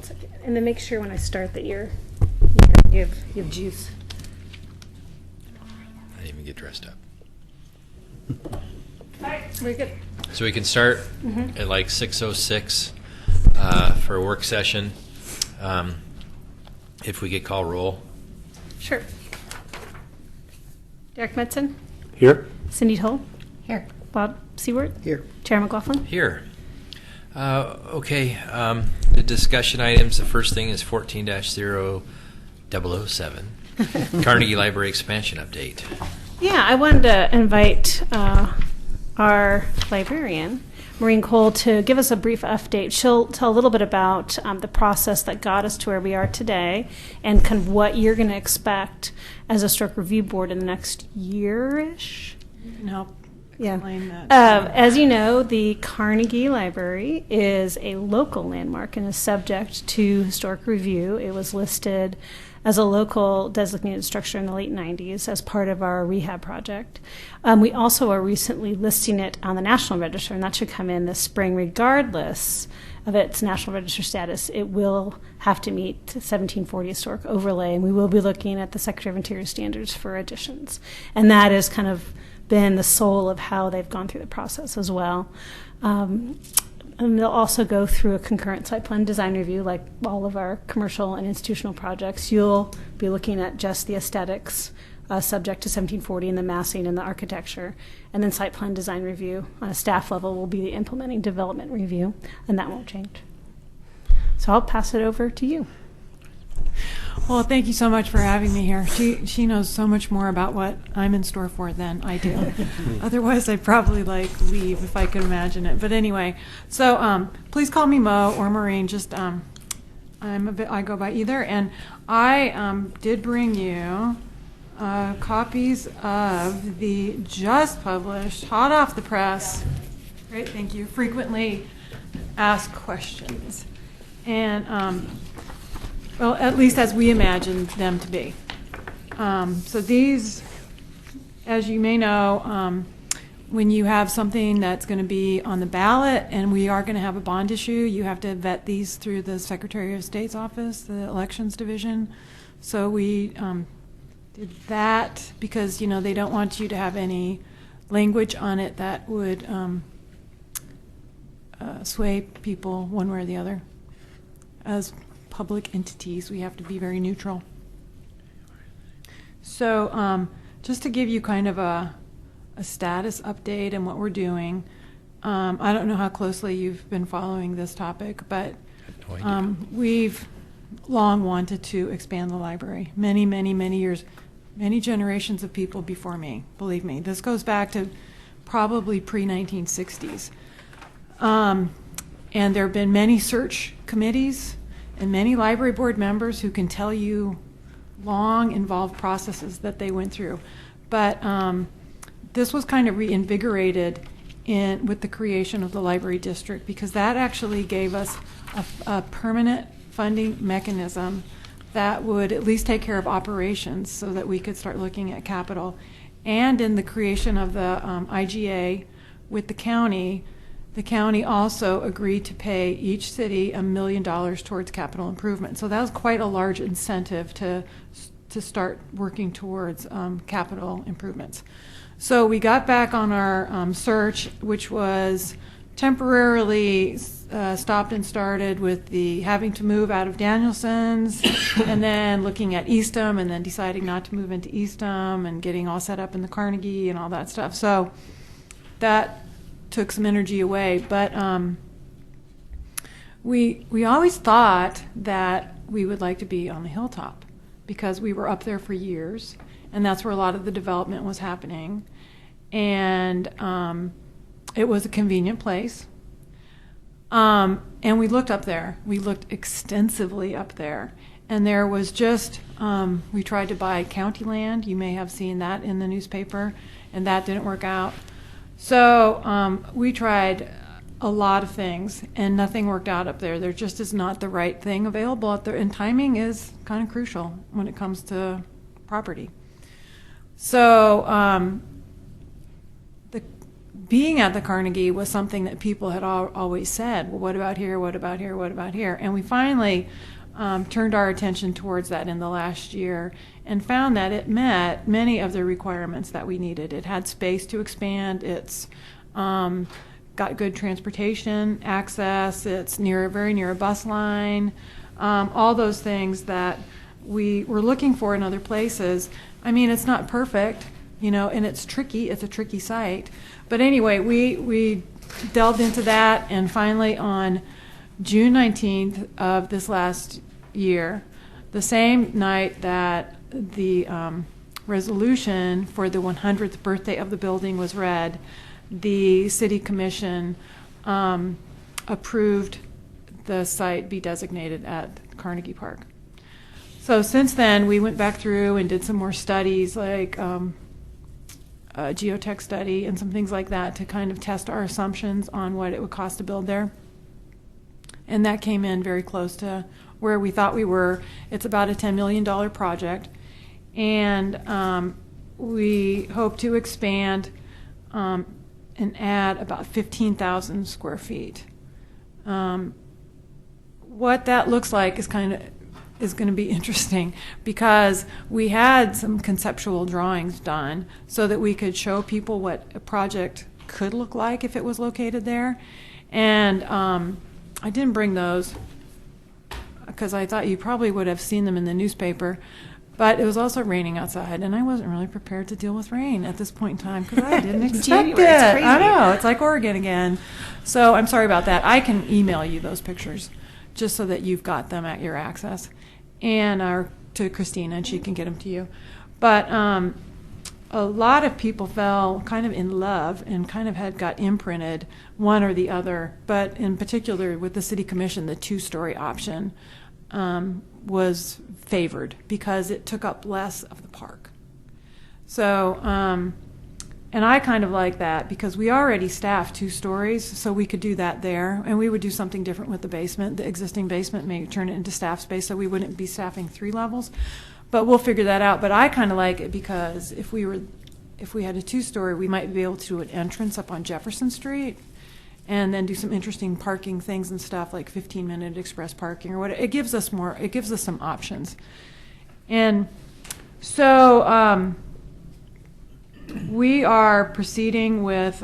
second. And then make sure when I start that you have juice. I didn't even get dressed up. All right, we're good. So we can start at like 6:06 for a work session. If we could call roll. Sure. Derek Metzen. Here. Cindy Toll. Here. Bob Seward. Here. Chair McLaughlin. Here. Okay. The discussion items. The first thing is 14-0007. Carnegie Library expansion update. Yeah, I wanted to invite our librarian, Maureen Cole, to give us a brief update. She'll tell a little bit about the process that got us to where we are today and kind of what you're going to expect as a Historic Review Board in the next year-ish. You can help explain that. As you know, the Carnegie Library is a local landmark and is subject to historic review. It was listed as a local designated structure in the late 90s as part of our rehab project. We also are recently listing it on the National Register, and that should come in this spring regardless of its National Register status. It will have to meet 1740 historic overlay, and we will be looking at the Secretary of Interior standards for additions. And that has kind of been the soul of how they've gone through the process as well. And they'll also go through a concurrent site plan design review, like all of our commercial and institutional projects. You'll be looking at just the aesthetics subject to 1740 and the massing and the architecture. And then site plan design review on a staff level will be the implementing development review, and that won't change. So I'll pass it over to you. Well, thank you so much for having me here. She knows so much more about what I'm in store for than I do. Otherwise, I'd probably leave if I could imagine it. But anyway, so please call me Mo or Maureen. Just I go by either. And I did bring you copies of the just published, hot off the press. Great, thank you. Frequently asked questions, and well, at least as we imagined them to be. So these, as you may know, when you have something that's going to be on the ballot and we are going to have a bond issue, you have to vet these through the Secretary of State's office, the Elections Division. So we did that because, they don't want you to have any language on it that would sway people one way or the other. As public entities, we have to be very neutral. So just to give you kind of a status update and what we're doing, I don't know how closely you've been following this topic, but we've long wanted to expand the library. Many, many, many years, many generations of people before me, believe me. This goes back to probably pre-1960s. And there have been many search committees and many library board members who can tell you long, involved processes that they went through. But this was kind of reinvigorated with the creation of the library district, because that actually gave us a permanent funding mechanism that would at least take care of operations so that we could start looking at capital. And in the creation of the IGA with the county also agreed to pay each city $1 million towards capital improvement. So that was quite a large incentive to start working towards capital improvements. So we got back on our search, which was temporarily stopped and started with the having to move out of Danielson's and then looking at Eastham and then deciding not to move into Eastham and getting all set up in the Carnegie and all that stuff. So that took some energy away, but we always thought that we would like to be on the hilltop because we were up there for years, and that's where a lot of the development was happening, and it was a convenient place. And we looked up there. We looked extensively up there, and there was just we tried to buy county land. You may have seen that in the newspaper, and that didn't work out. So we tried a lot of things, and nothing worked out up there. There just is not the right thing available up there, and timing is kind of crucial when it comes to property. So being at the Carnegie was something that people had always said, well, what about here, what about here, what about here? And we finally turned our attention towards that in the last year and found that it met many of the requirements that we needed. It had space to expand. It's got good transportation access. It's very near a bus line. All those things that we were looking for in other places. I mean, it's not perfect, and it's tricky. It's a tricky site. But anyway, we delved into that, and finally on June 19th of this last year, the same night that the resolution for the 100th birthday of the building was read, the City Commission approved the site be designated at Carnegie Park. So since then, we went back through and did some more studies, like a geotech study and some things like that, to kind of test our assumptions on what it would cost to build there. And that came in very close to where we thought we were. It's about a $10 million project. And we hope to expand and add about 15,000 square feet. What that looks like is going to be interesting, because we had some conceptual drawings done so that we could show people what a project could look like if it was located there. And I didn't bring those because I thought you probably would have seen them in the newspaper. But it was also raining outside, and I wasn't really prepared to deal with rain at this point in time because I didn't expect it. It's crazy. I know, it's like Oregon again. So I'm sorry about that. I can email you those pictures just so that you've got them at your access, and to Christina, and she can get them to you. But a lot of people fell kind of in love and kind of got imprinted one or the other, but in particular with the City Commission, the two-story option was favored because it took up less of the park. So, and I kind of like that because we already staff 2 stories, so we could do that there, and we would do something different with the basement. The existing basement, may turn it into staff space, so we wouldn't be staffing 3 levels. But we'll figure that out. But I kind of like it because if we had a 2-story, we might be able to do an entrance up on Jefferson Street, and then do some interesting parking things and stuff like 15-minute express parking or whatever. It gives us some options. And so we are proceeding with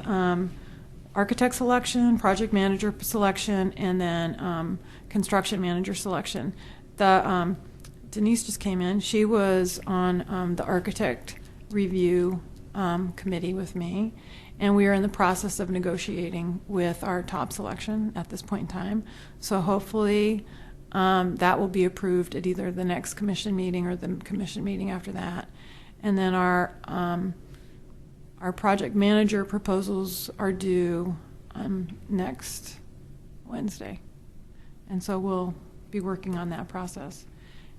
architect selection, project manager selection, and then construction manager selection. Denise just came in. She was on the architect review committee with me. And we are in the process of negotiating with our top selection at this point in time. So hopefully that will be approved at either the next commission meeting or the commission meeting after that. And then our project manager proposals are due next Wednesday. And so we'll be working on that process.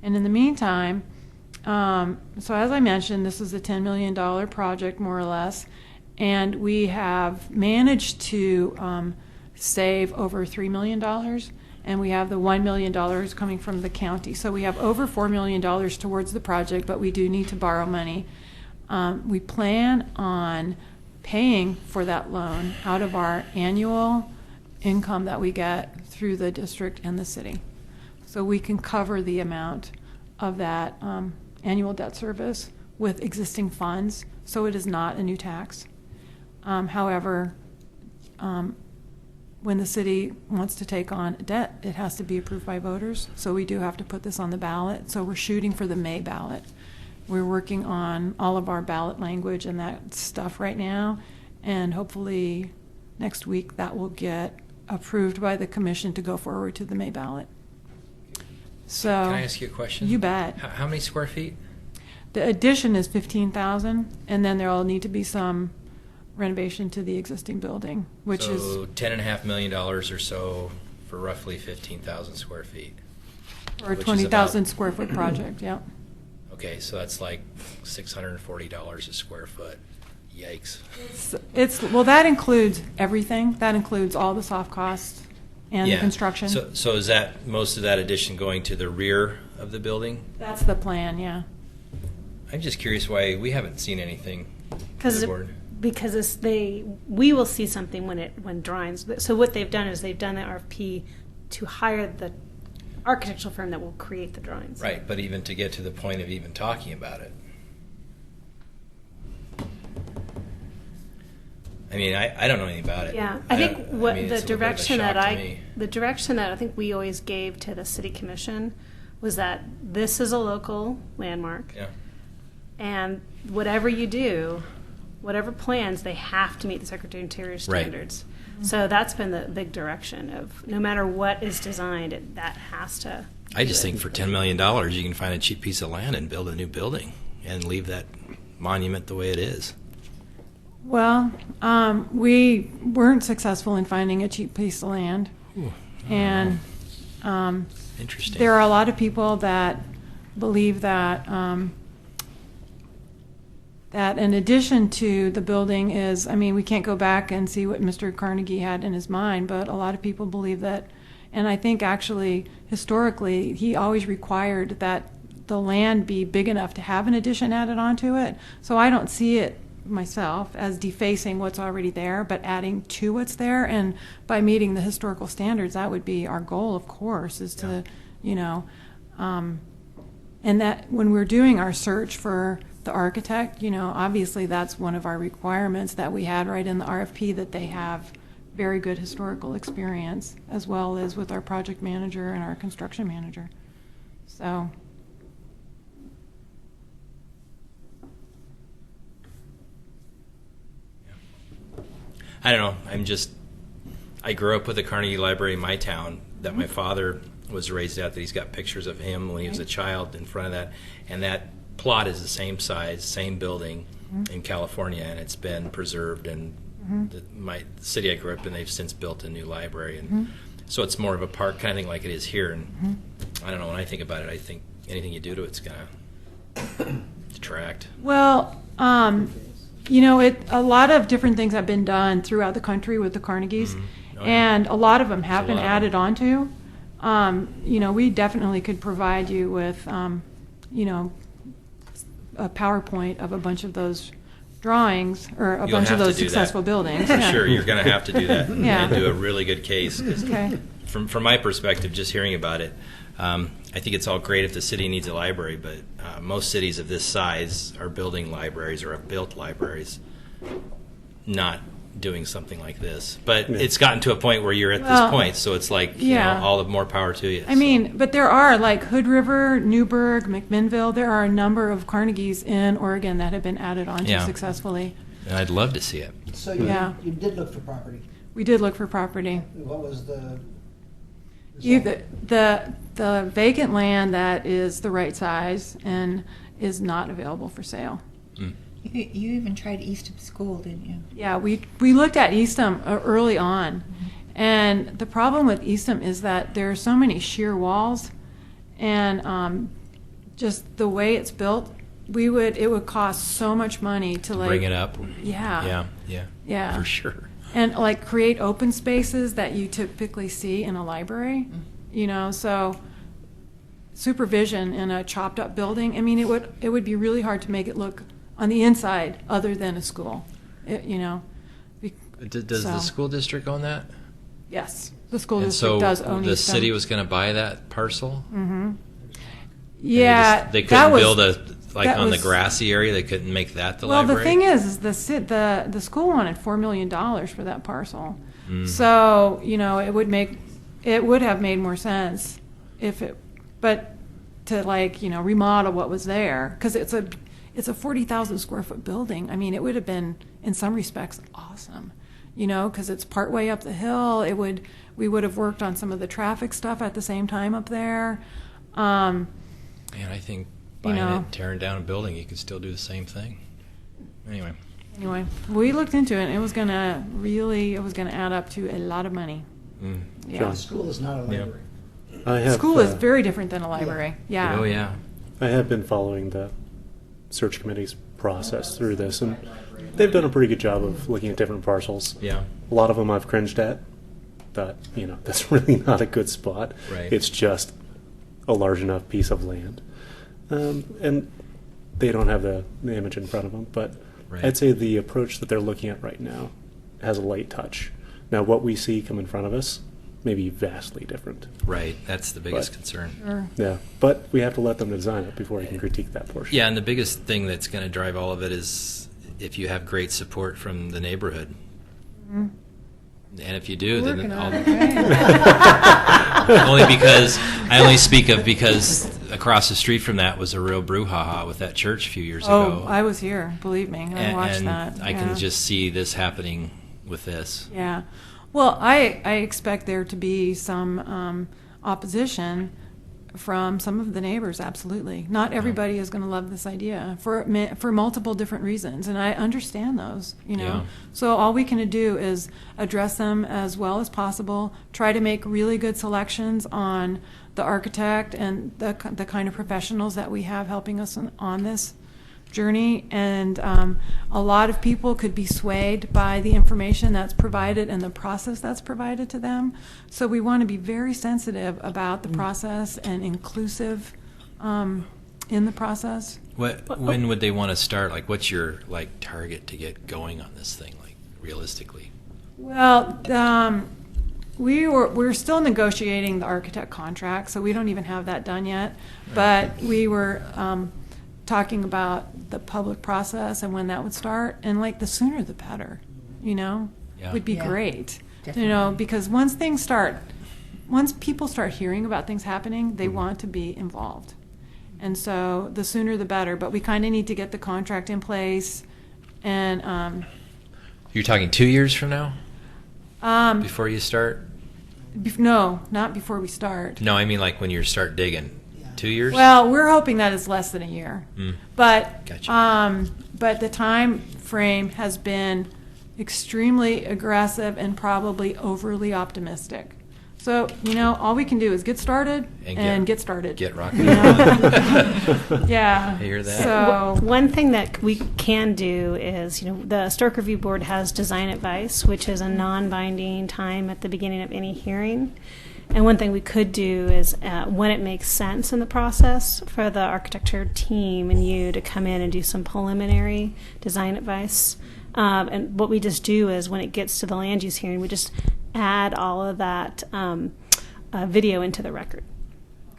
And in the meantime, so as I mentioned, this is a $10 million project, more or less. And we have managed to save over $3 million, and we have the $1 million coming from the county. So we have over $4 million towards the project, but we do need to borrow money. We plan on paying for that loan out of our annual income that we get through the district and the city. So we can cover the amount of that annual debt service with existing funds, so it is not a new tax. However, when the city wants to take on debt, it has to be approved by voters. So we do have to put this on the ballot. So we're shooting for the May ballot. We're working on all of our ballot language and that stuff right now. And hopefully next week that will get approved by the commission to go forward to the May ballot. So can I ask you a question? You bet. How many square feet? The addition is 15,000, and then there will need to be some renovation to the existing building, which is $10.5 million or so for roughly 15,000 square feet. For a 20,000 square foot project. Yeah. Okay, so that's like $640 a square foot. Yikes. Well, that includes everything. That includes all the soft costs and the construction. So is that most of that addition going to the rear of the building? That's the plan. Yeah. I'm just curious why we haven't seen anything. Because because we will see something when drawings. So what they've done is they've done the RFP to hire the architectural firm that will create the drawings. Right, but even to get to the point of even talking about it. I mean, I don't know anything about it. Yeah, I think what mean, the it's a little bit of a direction shock that to me. the direction that I think we always gave to the city commission was that this is a local landmark, Yeah. and whatever you do, whatever plans, they have to meet the Secretary of Interior standards. So that's been the big direction of no matter what is designed, that has to. I just think for $10 million, you can find a cheap piece of land and build a new building and leave that monument the way it is. Well, we weren't successful in finding a cheap piece of land. Ooh, And interesting. there are a lot of people that believe that that in addition to the building is, I mean, we can't go back and see what Mr. Carnegie had in his mind, but a lot of people believe that, and I think actually historically he always required that the land be big enough to have an addition added onto it. So I don't see it myself as defacing what's already there, but adding to what's there. And by meeting the historical standards, that would be our goal, of course, is to, you know, and that when we're doing our search for the architect, you know, obviously that's one of our requirements that we had right in the RFP, that they have very good historical experience, as well as with our project manager and our construction manager. So. I don't know. I grew up with the Carnegie Library in my town that my father was raised at, that he's got pictures of him when he was a child in front of that. And that plot is the same size, same building in California, and it's been preserved. And the city I grew up in, they've since built a new library. And so it's more of a park kind of thing like it is here. And I don't know, when I think about it, I think anything you do to it's going to detract. Well, you know, a lot of different things have been done throughout the country with the Carnegies, Oh, yeah. and a lot of them have There's been a lot of added onto. You know, we definitely could provide you with, you know, a PowerPoint of a bunch of those drawings, or a You'll bunch of have to those do that. successful buildings. For Yeah. sure, you're going to have to do that Yeah. and do a really good case. 'Cause Okay. from my perspective, just hearing about it, I think it's all great if the city needs a library, but most cities of this size are building libraries or have built libraries, not doing something like this. But it's gotten to a point where you're at Well, this point, so it's like, yeah. you know, all the more power to you. I mean, but there are, like Hood River, Newburgh, McMinnville, there are a number of Carnegies in Oregon that have been added onto Yeah. successfully. And I'd love to see it. So Yeah. you did look for property. We did look for property. What was the? The vacant land that is the right size and is not available for sale. You even tried Eastham School, didn't you? Yeah, we looked at Eastham early on, and the problem with Eastham is that there are so many sheer walls, and just the way it's built, it would cost so much money to like Bring it up. Yeah. Yeah. For sure. And like create open spaces that you typically see in a library, you know, so supervision in a chopped up building, I mean, it would be really hard to make it look on the inside other than a school, you know. Does the school district own that? Yes, the school And district so does own the Eastham. city was going to buy that parcel? Yeah, They that couldn't was- build that on the was- grassy area, they couldn't make that the Well, library? the thing is the school wanted $4 million for that parcel. Mm. So, you know, it would have made more sense but to like, you know, remodel what was there, because it's a 40,000 square foot building. I mean, it would have been in some respects awesome, you know, because it's partway up the hill. We would have worked on some of the traffic stuff at the same time up there. Man, I think buying know. it, tearing down a building, you could still do the same thing. Anyway, We looked into it, and it was going to add up to a lot of money. Yeah. The school is not a library. I have, School is very different than a library. Yeah. oh yeah, I have been following the search committee's process through this, and they've done a pretty good job of looking at different parcels. yeah. A lot of them I've cringed at, but, you know, that's really not a good spot. Right. It's just a large enough piece of land. And they don't have the image in front of them, but Right. I'd say the approach that they're looking at right now has a light touch. Now, what we see come in front of us may be vastly different. Right. That's the biggest But- concern. Sure. Yeah, but we have to let them design it before we can critique that portion. Yeah, and the biggest thing that's going to drive all of it is if you have great support from the neighborhood. Mhm. And if you do, then Working I'll, on it, right? only because I only speak of because across the street from that was a real brouhaha with that church a few years ago. Oh, I was here, believe me. I watched and that. I yeah. can just see this happening with this. Yeah. Well, I expect there to be some opposition from some of the neighbors, absolutely. Not everybody is going to love this idea for multiple different reasons, and I understand those, you know. Yeah. So all we can do is address them as well as possible, try to make really good selections on the architect and the kind of professionals that we have helping us on this journey, and a lot of people could be swayed by the information that's provided and the process that's provided to them. So we want to be very sensitive about the process and inclusive in the process. When would they want to start? Like, what's your target to get going on this thing? Like, realistically. Well, we're still negotiating the architect contract, so we don't even have that done yet. But we were talking about the public process and when that would start, and the sooner the better, Yeah. would be Yeah, great. definitely. Because once people start hearing about things happening, they want to be involved. And so the sooner the better, but we kind of need to get the contract in place. And You're talking 2 years from now before you start? no, not before we start. No, I mean when you start digging. 2 years? Well, we're hoping that it's less than a year. But Gotcha. but the time frame has been extremely aggressive and probably overly optimistic. So, all we can do is get started and get started. Get rocking. Yeah. I hear that. So, One thing that we can do is, the Historic Review Board has design advice, which is a non-binding time at the beginning of any hearing. And one thing we could do is, when it makes sense in the process, for the architecture team and you to come in and do some preliminary design advice. And what we just do is, when it gets to the land use hearing, we just add all of that video into the record.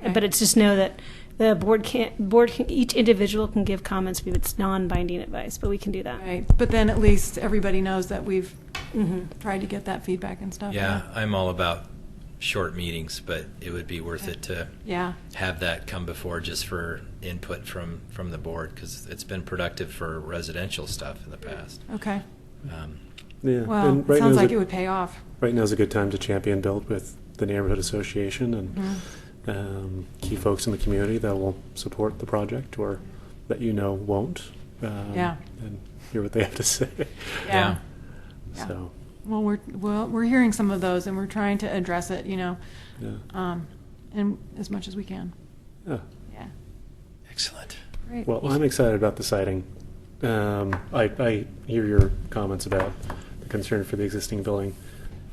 Okay. But it's just know that the board can each individual can give comments, but it's non-binding advice. But we can do that. right. But then at least everybody knows that we've tried to get that feedback and stuff. Yeah, I'm all about short meetings, but it would be worth it to Yeah. have that come before just for input from the board, because it's been productive for residential stuff in the past. Okay. Yeah. Well, and it sounds now's like a- it would pay off. Right now is a good time to champion build with the neighborhood association and key folks in the community that will support the project or that won't. Yeah. And hear what they have to say. Yeah. Yeah. So, Well, we're hearing some of those, and we're trying to address it, yeah. and as much as we can. Yeah. Yeah. Excellent. Great. Well, I'm excited about the siting. I hear your comments about the concern for the existing building.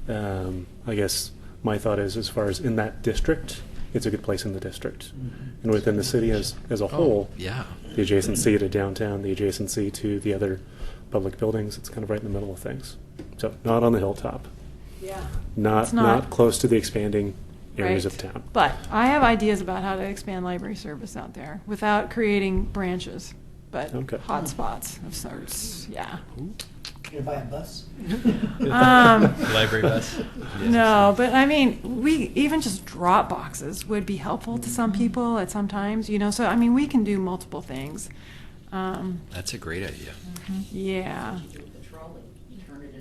I guess my thought is, as far as in that district, it's a good place in the district. And within the city as a whole, Yeah. the adjacency to downtown, the adjacency to the other public buildings, it's kind of right in the middle of things. So not on the hilltop, Yeah. not It's not. close to the expanding areas Right. of town. But I have ideas about how to expand library service out there without creating branches, but Okay. hot spots of sorts. Yeah. You gonna buy a bus? Library bus? No, but I mean, even just drop boxes would be helpful to some people at some times, So I mean, we can do multiple things. That's a great idea. Yeah.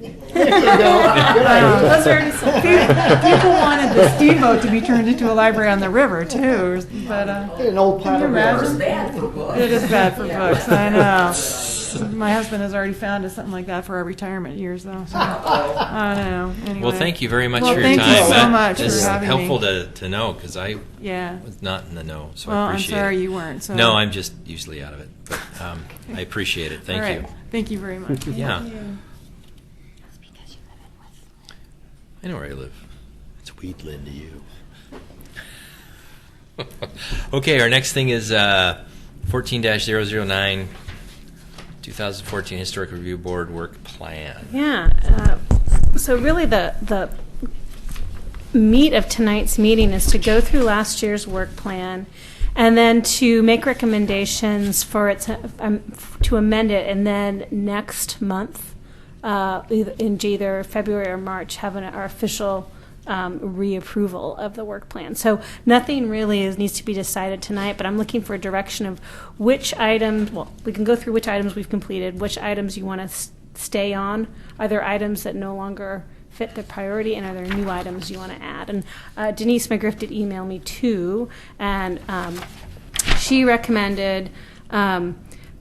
Those are already sold. People wanted the steamboat to be turned into a library on the river too, but An old can you pile of imagine? books. It is bad for books. I know. My husband has already found us something like that for our retirement years, though. So, I don't know. Anyway. Well, thank you very much Well, for your thank time. you so That much for is having helpful me. to know, because I Yeah. was not in the know, so Well, I I'm appreciate sorry it. you weren't. So. No, I'm just usually out of it. But, I appreciate it. Thank All right. you. Thank you very much. Yeah. I know where I live. It's Wheatland to you. Okay, our next thing is 14-009, 2000. 2014 Historic Review Board Work Plan. Yeah. So really the meat of tonight's meeting is to go through last year's work plan and then to make recommendations for it to amend it, and then next month, in either February or March, have our official reapproval of the work plan. So nothing really needs to be decided tonight, but I'm looking for a direction of which items, well, we can go through which items we've completed, which items you want to stay on. Are there items that no longer fit the priority, and are there new items you want to add? And Denise McGriff did email me too, and she recommended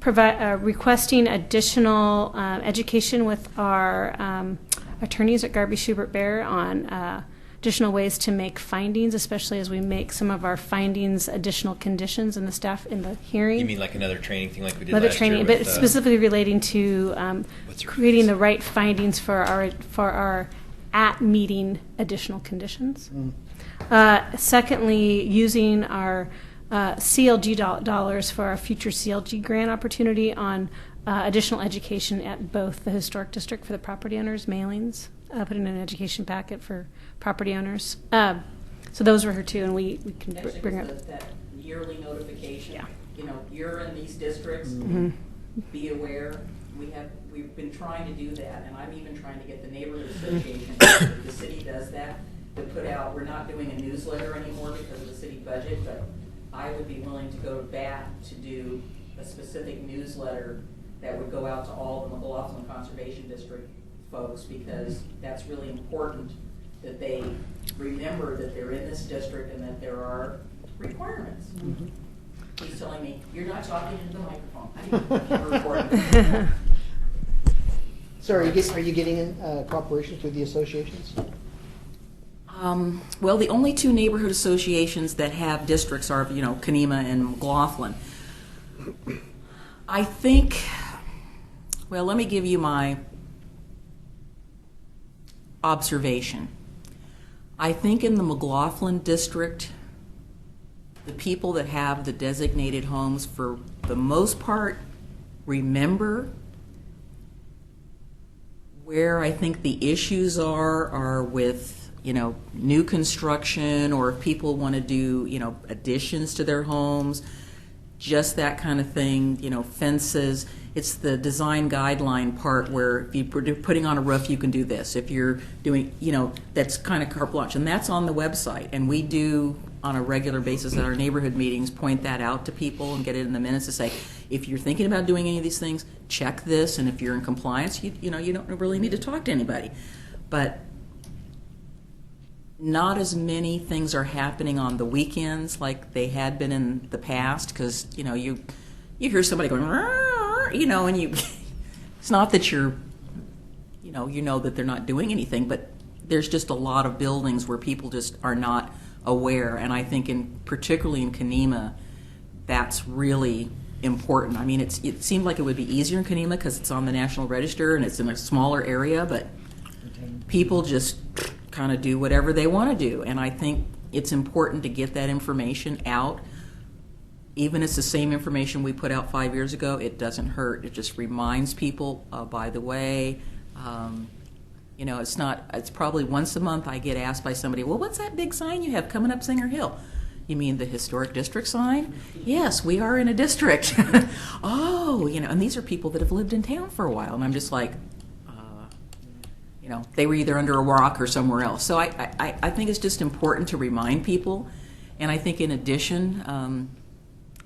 requesting additional education with our attorneys at Garby Schubert Bear on additional ways to make findings, especially as we make some of our findings additional conditions in the staff in the hearing. You mean like another training thing like we did Another last training, year? but with, specifically relating to creating the right findings for our at meeting additional conditions. Secondly, using our CLG dollars for our future CLG grant opportunity on additional education at both the historic district for the property owners, mailings, putting in an education packet for property owners. So those were her two, and we can bring up that yearly notification. Yeah. You know, you're in these districts. Mhm. Be aware. We've been trying to do that, and I'm even trying to get the neighborhood association. The city does that to put out. We're not doing a newsletter anymore because of the city budget, but I would be willing to go to bat to do a specific newsletter that would go out to all the McLaughlin Conservation District folks, because that's really important that they remember that they're in this district and that there are requirements. Mm-hmm. He's telling me, you're not talking into the microphone. I didn't record it. So are you getting in cooperation through the associations? Well, the only two neighborhood associations that have districts are, you know, Kenema and McLaughlin. I think, well, let me give you my observation. I think in the McLaughlin district, the people that have the designated homes, for the most part, remember. Where I think the issues are with, you know, new construction, or if people want to do, you know, additions to their homes, just that kind of thing, you know, fences. It's the design guideline part where if you're putting on a roof, you can do this. If you're doing, you know, that's kind of carte blanche. And that's on the website. And we do, on a regular basis at our neighborhood meetings, point that out to people and get it in the minutes to say, if you're thinking about doing any of these things, check this. And if you're in compliance, you know, you don't really need to talk to anybody. But not as many things are happening on the weekends like they had been in the past, because, you know, you hear somebody going, you know, and it's not that you know that they're not doing anything, but there's just a lot of buildings where people just are not aware. And I think particularly in Kenema, that's really important. I mean, it seemed like it would be easier in Kenema because it's on the National Register and it's in a smaller area, but people just kind of do whatever they want to do. And I think it's important to get that information out. Even if it's the same information we put out 5 years ago, it doesn't hurt. It just reminds people, by the way, you know, it's probably once a month I get asked by somebody, well, what's that big sign you have coming up Singer Hill? You mean the historic district sign? Yes, we are in a district. Oh, you know, and these are people that have lived in town for a while. And I'm just like, you know, they were either under a rock or somewhere else. So I think it's just important to remind people. And I think in addition,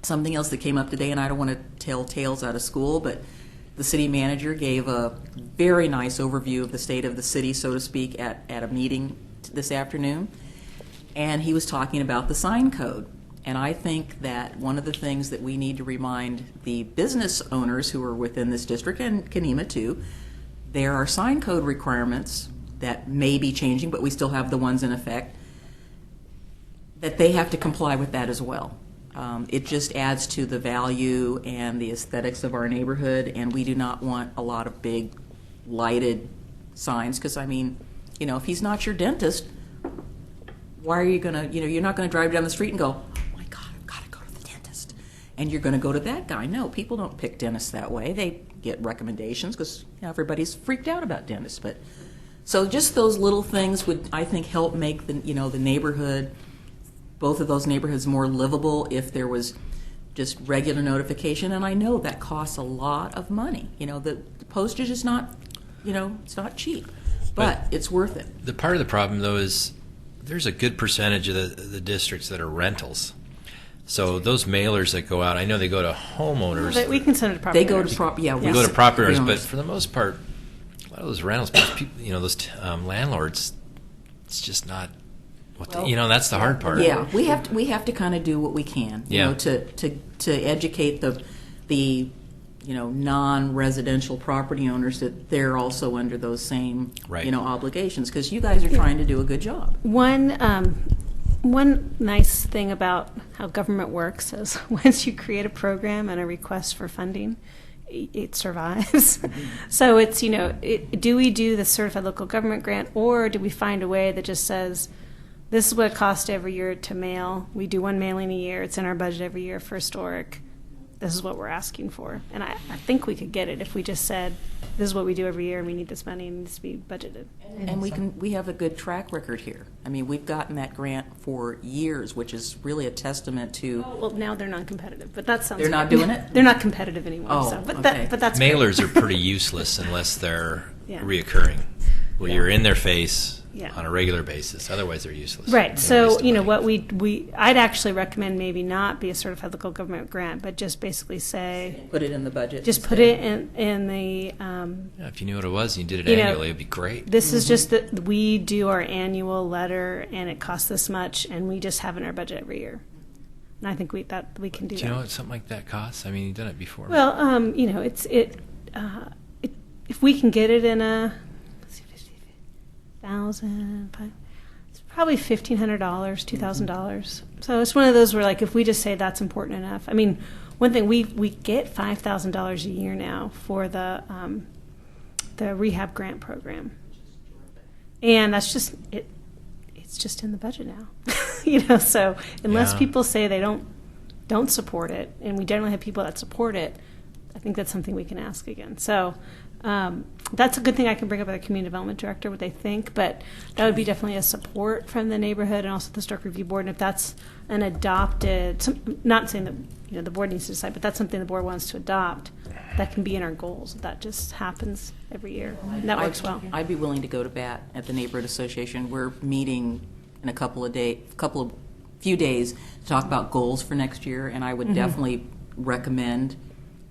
something else that came up today, and I don't want to tell tales out of school, but the city manager gave a very nice overview of the state of the city, so to speak, at a meeting this afternoon. And he was talking about the sign code. And I think that one of the things that we need to remind the business owners who are within this district, and Kenema too, there are sign code requirements that may be changing, but we still have the ones in effect, that they have to comply with that as well. It just adds to the value and the aesthetics of our neighborhood, and we do not want a lot of big lighted signs, because, I mean, you know, if he's not your dentist, why are you going to, you know, you're not going to drive down the street and go, oh my God, I've got to go to the dentist. and you're going to go to that guy. No, people don't pick dentists that way. They get recommendations because everybody's freaked out about dentists. But so just those little things would, I think, help make the the neighborhood, both of those neighborhoods, more livable if there was just regular notification. And I know that costs a lot of money. The postage is not, it's not cheap, but it's worth it. The part of the problem, though, is there's a good percentage of the districts that are rentals. So those mailers that go out, I know they go to homeowners. But we can send it to property They go owners. to property. Yeah, We go to property owners, but for the most part, a lot of those rentals, people, those landlords, it's just not what that's the hard part. Yeah, we have to kind of do what we can, to educate the non-residential property owners that they're also under those same obligations, because you guys are trying to do a good job. One nice thing about how government works is once you create a program and a request for funding, it survives. So it's, do we do the certified local government grant, or do we find a way that just says, this is what it costs every year to mail. We do one mailing a year. It's in our budget every year for historic. This is what we're asking for. And I think we could get it if we just said, this is what we do every year and we need this money and it needs to be budgeted. And we have a good track record here. I mean, we've gotten that grant for years, which is really a testament to. Well, now they're non-competitive, but that sounds. They're not doing it? They're not competitive anymore. Oh, so. But okay. that's Mailers great. are pretty useless unless they're Yeah. reoccurring, where you're in their face Yeah. on a regular basis. Otherwise, they're useless. Right. They So, don't waste the money. what I'd actually recommend maybe not be a certified local government grant, but just basically say, Put it in the budget. just put it in the, Yeah, if you knew what it was and you did it You know, annually, it'd be great. this is just that we do our annual letter and it costs this much and we just have it in our budget every year. And I think we can do Do you know that. what something like that costs? I mean, you've done it before. Well, if we can get it in a, let's see, 50,000, it's probably $1,500, $2,000. So it's one of those where, like, if we just say that's important enough. I mean, one thing we get $5,000 a year now for the rehab grant program, and that's just it. It's just in the budget now, So unless Yeah. people say they don't support it, and we generally have people that support it, I think that's something we can ask again. So that's a good thing I can bring up with the community development director, what they think, but that would be definitely a support from the neighborhood and also the historic review board. And if that's an adopted, not saying that the board needs to decide, but that's something the board wants to adopt, that can be in our goals. That just happens every year. And that works well. I'd be willing to go to bat at the neighborhood association. We're meeting in a few days to talk about goals for next year, and I would definitely recommend,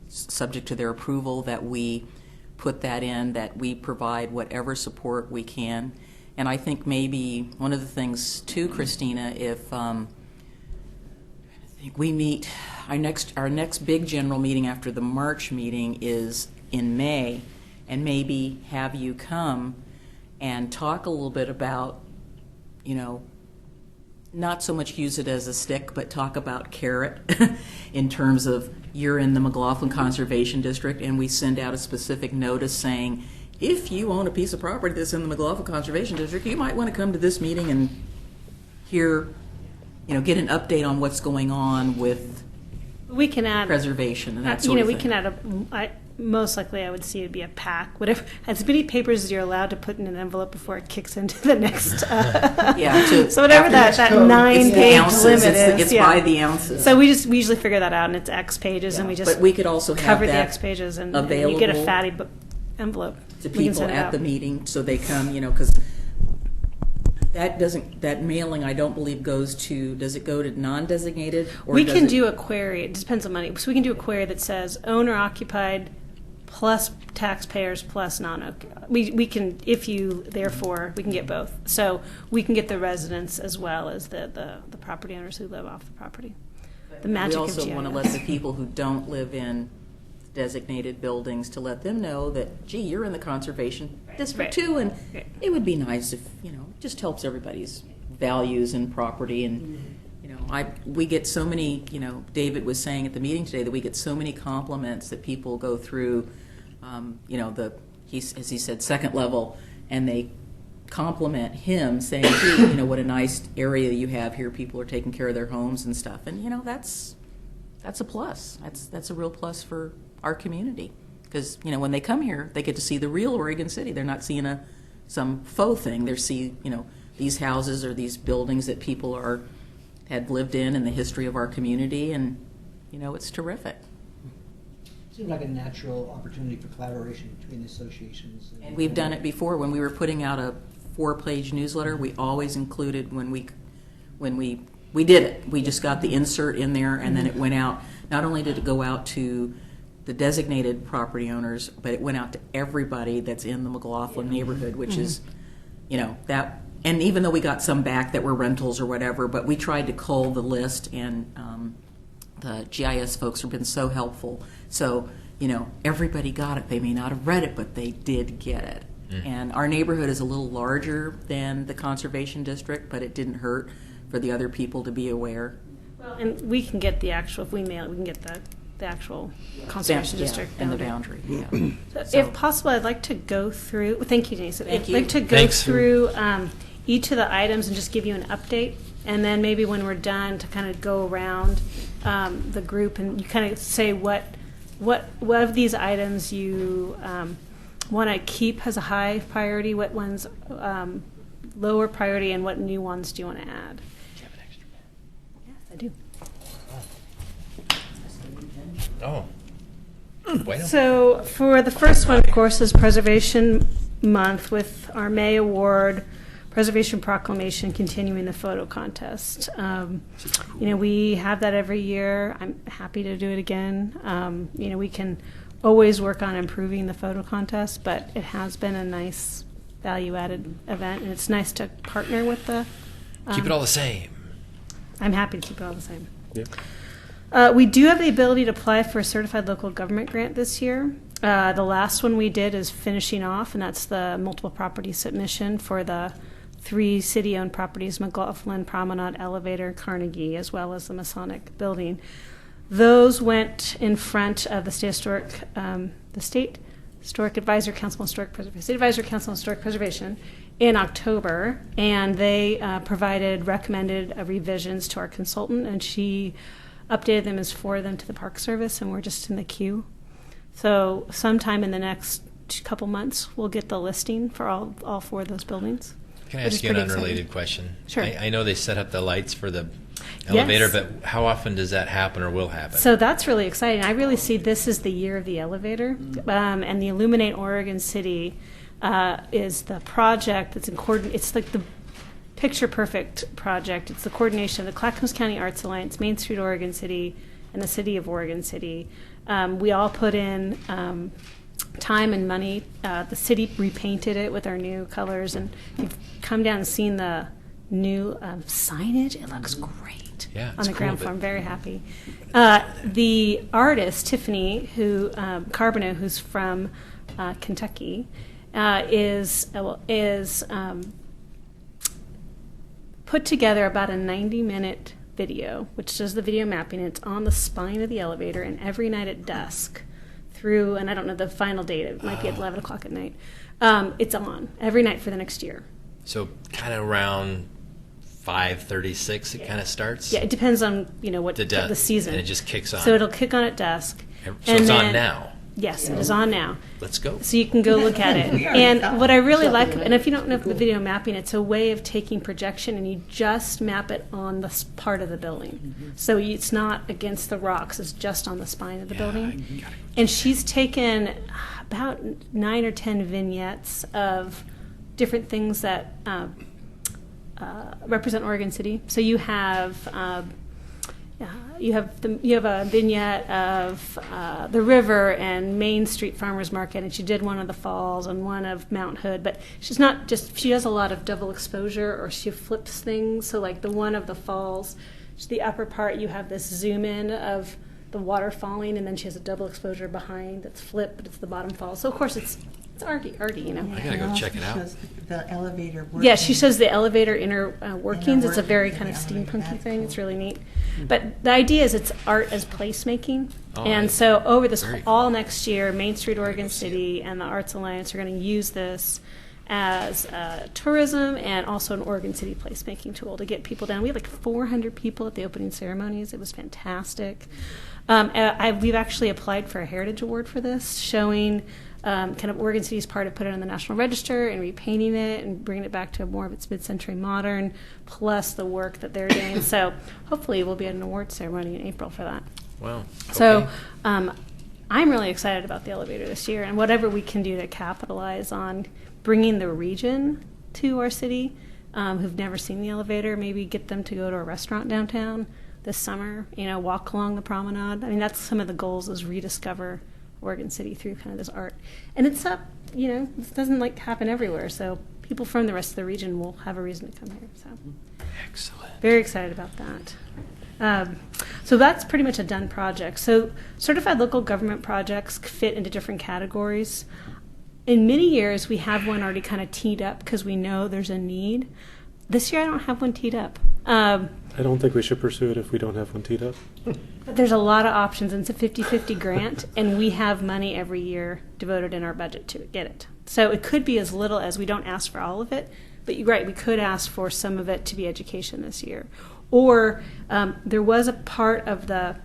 subject to their approval, that we put that in, that we provide whatever support we can. And I think maybe one of the things too, Christina, if I think we meet, our next big general meeting after the March meeting is in May, and maybe have you come and talk a little bit about, not so much use it as a stick, but talk about carrot in terms of you're in the McLaughlin Conservation District, and we send out a specific notice saying, if you own a piece of property that's in the McLaughlin Conservation District, you might want to come to this meeting and hear, get an update on what's going on with We can add preservation and that sort of we thing. can add most likely I would see it would be a pack, whatever, as many papers as you're allowed to put in an envelope before it kicks into the next. Yeah, so whatever that it's the 9-page ounces. limit It's is. by the ounces. So we usually figure that out, and it's X pages, and we just But we could also have cover the that X pages, and you get a available fatty envelope to We can people send it at out. the meeting, so they come, because that mailing, I don't believe does it go to non-designated? Or We does can it- do a query. It depends on money. So we can do a query that says owner occupied plus taxpayers plus non. We can, if you therefore, we can get both. So we can get the residents as well as the property owners who live off the property. The magic We of also want to GIS. let the people who don't live in designated buildings, to let them know that, gee, you're in the conservation district Right. too, and Right. it would be nice if, it just helps everybody's values and property. And we get so many, David was saying at the meeting today that we get so many compliments that people go through, as he said, second level, and they compliment him, saying, gee, what a nice area you have here. People are taking care of their homes and stuff. And, that's a plus. That's a real plus for our community. Because, you know, when they come here, they get to see the real Oregon City. They're not seeing some faux thing. They're seeing, you know, these houses or these buildings that people had lived in the history of our community, and, you know, it's terrific. Seems like a natural opportunity for collaboration between the associations. And we've done it before. When we were putting out a 4-page newsletter, we always included when we did it. We just got the insert in there, and then it went out. Not only did it go out to the designated property owners, but it went out to everybody that's in the McLaughlin neighborhood, which is, you know, that. And even though we got some back that were rentals or whatever, but we tried to cull the list, and the GIS folks have been so helpful. So, you know, everybody got it. They may not have read it, but they did get it. And our neighborhood is a little larger than the conservation district, but it didn't hurt for the other people to be aware. Well, and we can get the actual, if we mail it, we can get the actual conservation district and the boundary. boundary. Yeah. So if possible, I'd like to go through, thank you, Denise. Thank I'd you. like to go Thanks. through each of the items and just give you an update. And then maybe when we're done, to kind of go around the group and you kind of say what of these items you want to keep as a high priority, what ones lower priority, and what new ones do you want to add? Do you have an extra pen? Yes, I do. Oh. Bueno. So for the first one, of course, is Preservation Month with our May Award, Preservation Proclamation, continuing the photo contest. You know, we have that every year. I'm happy to do it again. You know, we can always work on improving the photo contest, but it has been a nice value-added event, and it's nice to partner with the... Keep it all the same. I'm happy to keep it all the same. Yep. We do have the ability to apply for a certified local government grant this year. The last one we did is finishing off, and that's the multiple property submission for the 3 city-owned properties, McLaughlin, Promenade, Elevator, Carnegie, as well as the Masonic Building. Those went in front of the State Historic Advisor Council on Historic Preservation, State Advisor Council on Historic Preservation in October, and they provided recommended revisions to our consultant, and she updated them as for them to the Park Service, and we're just in the queue. So sometime in the next couple months, we'll get the listing for all 4 of those buildings. Can I which ask is you an pretty unrelated exciting. question? Sure. I know they set up the lights for the elevator, Yes. but how often does that happen or will happen? So that's really exciting. I really see this as the year of the elevator, and the Illuminate Oregon City is the project that's in it's like the picture perfect project. It's the coordination of the Clackamas County Arts Alliance, Main Street Oregon City, and the City of Oregon City. We all put in time and money. The city repainted it with our new colors, and if you've come down and seen the new signage, it looks great. Yeah, on it's the ground cool, floor. but- I'm very happy. The artist Tiffany, who Carbonneau, who's from Kentucky, is put together about a 90-minute video, which does the video mapping. It's on the spine of the elevator, and every night at dusk through, and I don't know the final date, it might be at 11 o'clock at night, it's on every night for the next year. So kind of around 5:36 it kind of starts? Yeah, it depends on, what the season. And it just kicks on. So it'll kick on at dusk. So and it's on then- now. Yes, it is on now. Let's go. So you can go look at it. We already saw And what I really like, and if you don't know the video mapping, it's a way of taking projection and you just map it on the part of the building. So it's not against the rocks, it's just on the spine of the building. And she's taken about 9 or 10 vignettes of different things that represent Oregon City. So you have you have a vignette of the river and Main Street Farmers Market, and she did one of the falls and one of Mount Hood. But she's not just, she does a lot of double exposure, or she flips things. So like the one of the falls, the upper part, you have this zoom in of the water falling, and then she has a double exposure behind that's flipped, but it's the bottom fall. So of course it's arty, I gotta go check it out. Shows the elevator working. Yeah, she shows the elevator inner workings. It's a very workings kind of in the elevator. steampunky That's thing. cool. It's really neat. But the idea is it's art as placemaking. Oh, And so over this very all next year, Main Street Oregon City and the Arts Alliance are going to use this as tourism and also an Oregon City placemaking tool to get people down. We had like 400 people at the opening ceremonies. It was fantastic. We've actually applied for a Heritage Award for this, showing kind of Oregon City's part of putting it on the National Register and repainting it and bringing it back to more of its mid-century modern, plus the work that they're doing. So hopefully we'll be at an award ceremony in April for that. Wow. So I'm really excited about the elevator this year, and whatever we can do to capitalize on bringing the region to our city who've never seen the elevator, maybe get them to go to a restaurant downtown this summer, walk along the promenade. I mean, that's some of the goals, is rediscover Oregon City through kind of this art. And it's up, it doesn't happen everywhere, so people from the rest of the region will have a reason to come here. So Excellent. very excited about that. So that's pretty much a done project. So certified local government projects fit into different categories. In many years, we have one already kind of teed up because we know there's a need. This year, I don't have one teed up. I don't think we should pursue it if we don't have one teed up. But there's a lot of options, and it's a 50-50 grant, and we have money every year devoted in our budget to get it. So it could be as little as we don't ask for all of it, but you're right, we could ask for some of it to be education this year. Or there was a part of the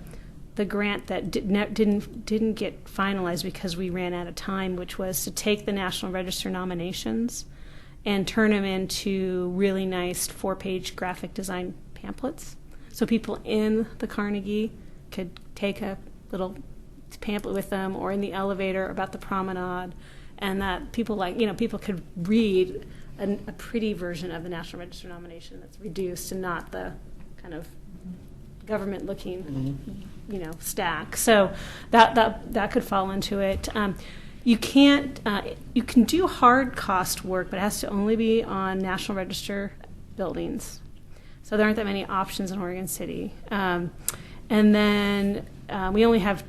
grant that didn't get finalized because we ran out of time, which was to take the National Register nominations and turn them into really nice 4-page graphic design pamphlets. So people in the Carnegie could take a little pamphlet with them, or in the elevator about the promenade, and that people people could read a pretty version of the National Register nomination that's reduced and not the kind of government-looking, stack. So that could fall into it. You can't. You can do hard cost work, but it has to only be on National Register buildings. So there aren't that many options in Oregon City. And then we only have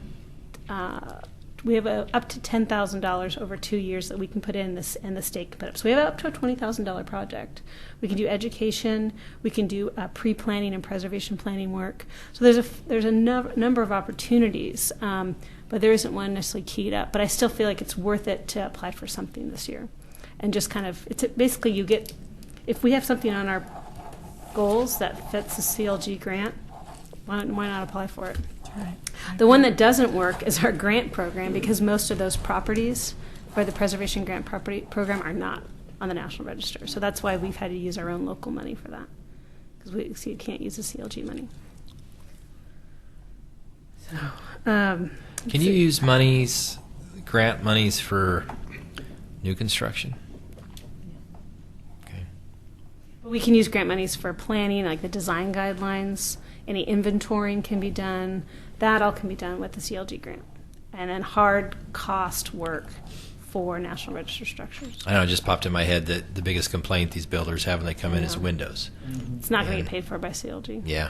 up to $10,000 over 2 years that we can put in this, and the state can put up. So we have up to a $20,000 project. We can do education. We can do pre-planning and preservation planning work. So there's a number of opportunities, but there isn't one necessarily keyed up. But I still feel like it's worth it to apply for something this year, and just kind of basically you get, if we have something on our goals that fits the CLG grant, why not apply for it? Right. The one that doesn't work is our grant program, because most of those properties for the preservation grant program are not on the National Register. So that's why we've had to use our own local money for that, because you can't use the CLG money. So, Can you use grant monies for new construction? Okay. we can use grant monies for planning, like the design guidelines. Any inventorying can be done. That all can be done with the CLG grant. And then hard cost work for National Register structures. I know, it just popped in my head that the biggest complaint these builders have when they come in is windows. It's not going to get paid for by CLG. Yeah.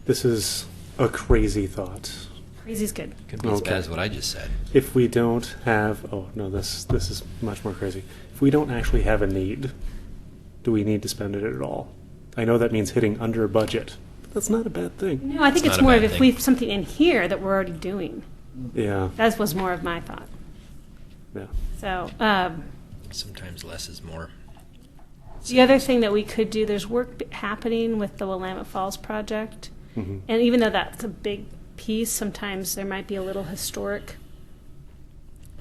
This is a crazy thought. Crazy's good. Could be as Okay. bad as what I just said. If we don't have, this is much more crazy. If we don't actually have a need, do we need to spend it at all? I know that means hitting under budget, but that's not a bad thing. No, I think It's it's not a more of bad if thing. we have something in here that we're already doing. Yeah, That was more of my thought. yeah. So Sometimes less is more. the other thing that we could do, there's work happening with the Willamette Falls project. Mhm. And even though that's a big piece, sometimes there might be a little historic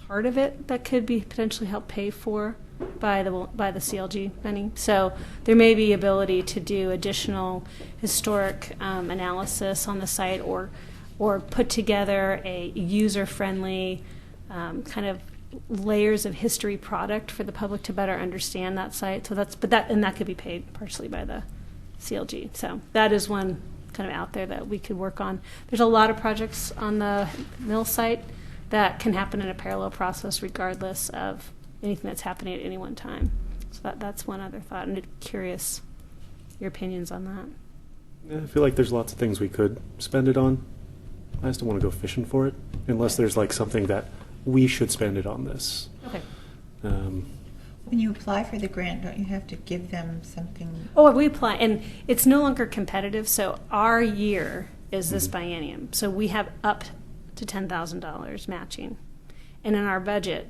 part of it that could be potentially helped pay for by the CLG money. So there may be ability to do additional historic analysis on the site, or put together a user-friendly kind of layers of history product for the public to better understand that site. So that could be paid partially by the CLG. So that is one kind of out there that we could work on. There's a lot of projects on the mill site that can happen in a parallel process regardless of anything that's happening at any one time. So that's one other thought, and I'm curious your opinions on that. Yeah, I feel like there's lots of things we could spend it on. I just don't want to go fishing for it, unless there's like something that we should spend it on this. Okay. When you apply for the grant, don't you have to give them something? Oh, we apply, and it's no longer competitive. So our year is this biennium. So we have up to $10,000 matching, and in our budget,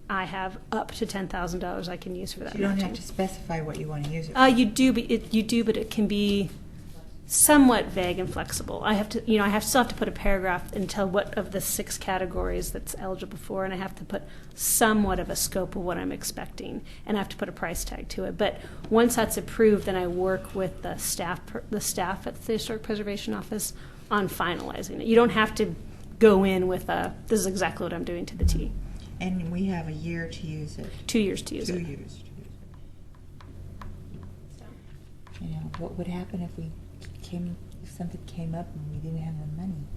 I have up to $10,000 I can use for that. You don't have matching. to specify what you want to use it for. You do, but it can be somewhat vague and flexible. I have to, still have to put a paragraph and tell what of the 6 categories that's eligible for, and I have to put somewhat of a scope of what I'm expecting, and I have to put a price tag to it. But once that's approved, then I work with the staff at the Historic Preservation Office on finalizing it. You don't have to go in with this is exactly what I'm doing to the T. And we have a year to use it. 2 years to use 2 it. years to use it. You know, what would happen if something came up and we didn't have the money?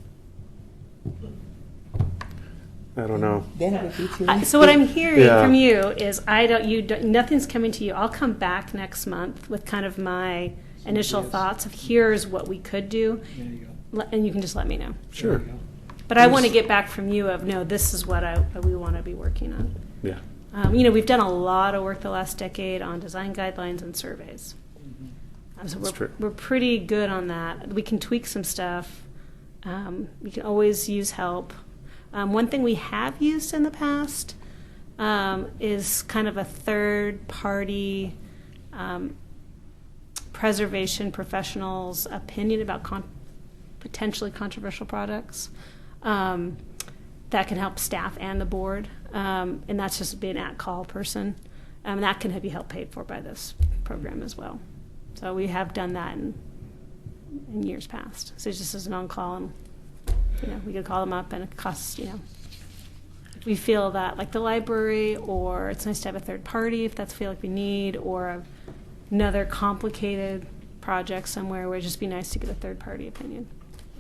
I don't know. Then it would be too late. So what I'm hearing Yeah. from you is nothing's coming to you. I'll come back next month with kind of my initial thoughts of here's what we could do, and you can just let me know. Sure. But I want to get back from you of no, this is what we want to be working on. Yeah. We've done a lot of work the last decade on design guidelines and surveys. So That's true. we're pretty good on that. We can tweak some stuff. We can always use help. One thing we have used in the past is kind of a third-party preservation professional's opinion about potentially controversial products that can help staff and the board. And that's just being an at-call person. That can be helped paid for by this program as well. So we have done that in years past. So it's just as an on-call, and we could call them up, and it costs, if we feel that, like the library, or it's nice to have a third party if that's feel like we need, or another complicated project somewhere where it'd just be nice to get a third party opinion.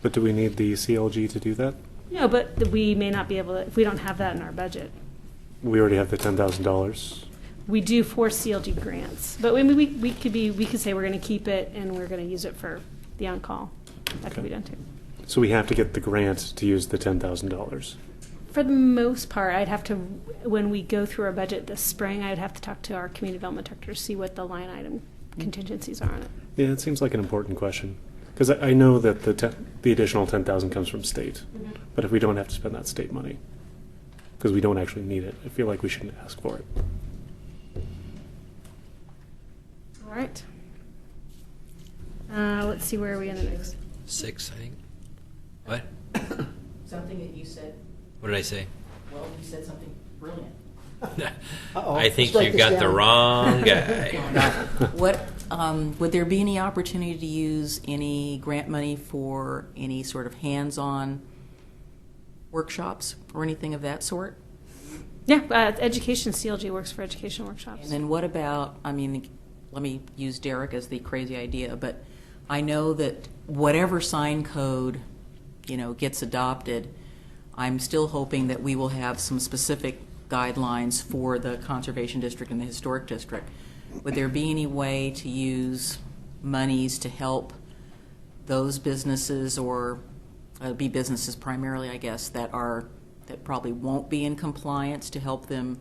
But do we need the CLG to do that? No, but we may not be able to if we don't have that in our budget. We already have the $10,000. We do 4 CLG grants, but we could say we're going to keep it and we're going to use it for the on-call. That could be done too. So we have to get the grant to use the $10,000. For the most part, I'd have to, when we go through our budget this spring, I'd have to talk to our community development director to see what the line item contingencies are on it. Yeah, it seems like an important question. Because I know that the additional $10,000 comes from state, but if we don't have to spend that state money, because we don't actually need it, I feel like we shouldn't ask for it. All right. Let's see, where are we in the next? 6, I think. What? Something that you said, What did I say? well, you said something brilliant. Uh-oh. I think Strike you this got the down. wrong guy. What, would there be any opportunity to use any grant money for any sort of hands-on workshops or anything of that sort? Yeah, education CLG works for education workshops. And then what about, let me use Derek as the crazy idea, but I know that whatever sign code, gets adopted, I'm still hoping that we will have some specific guidelines for the Conservation District and the Historic District. Would there be any way to use monies to help those businesses, or be businesses primarily, I guess, that probably won't be in compliance, to help them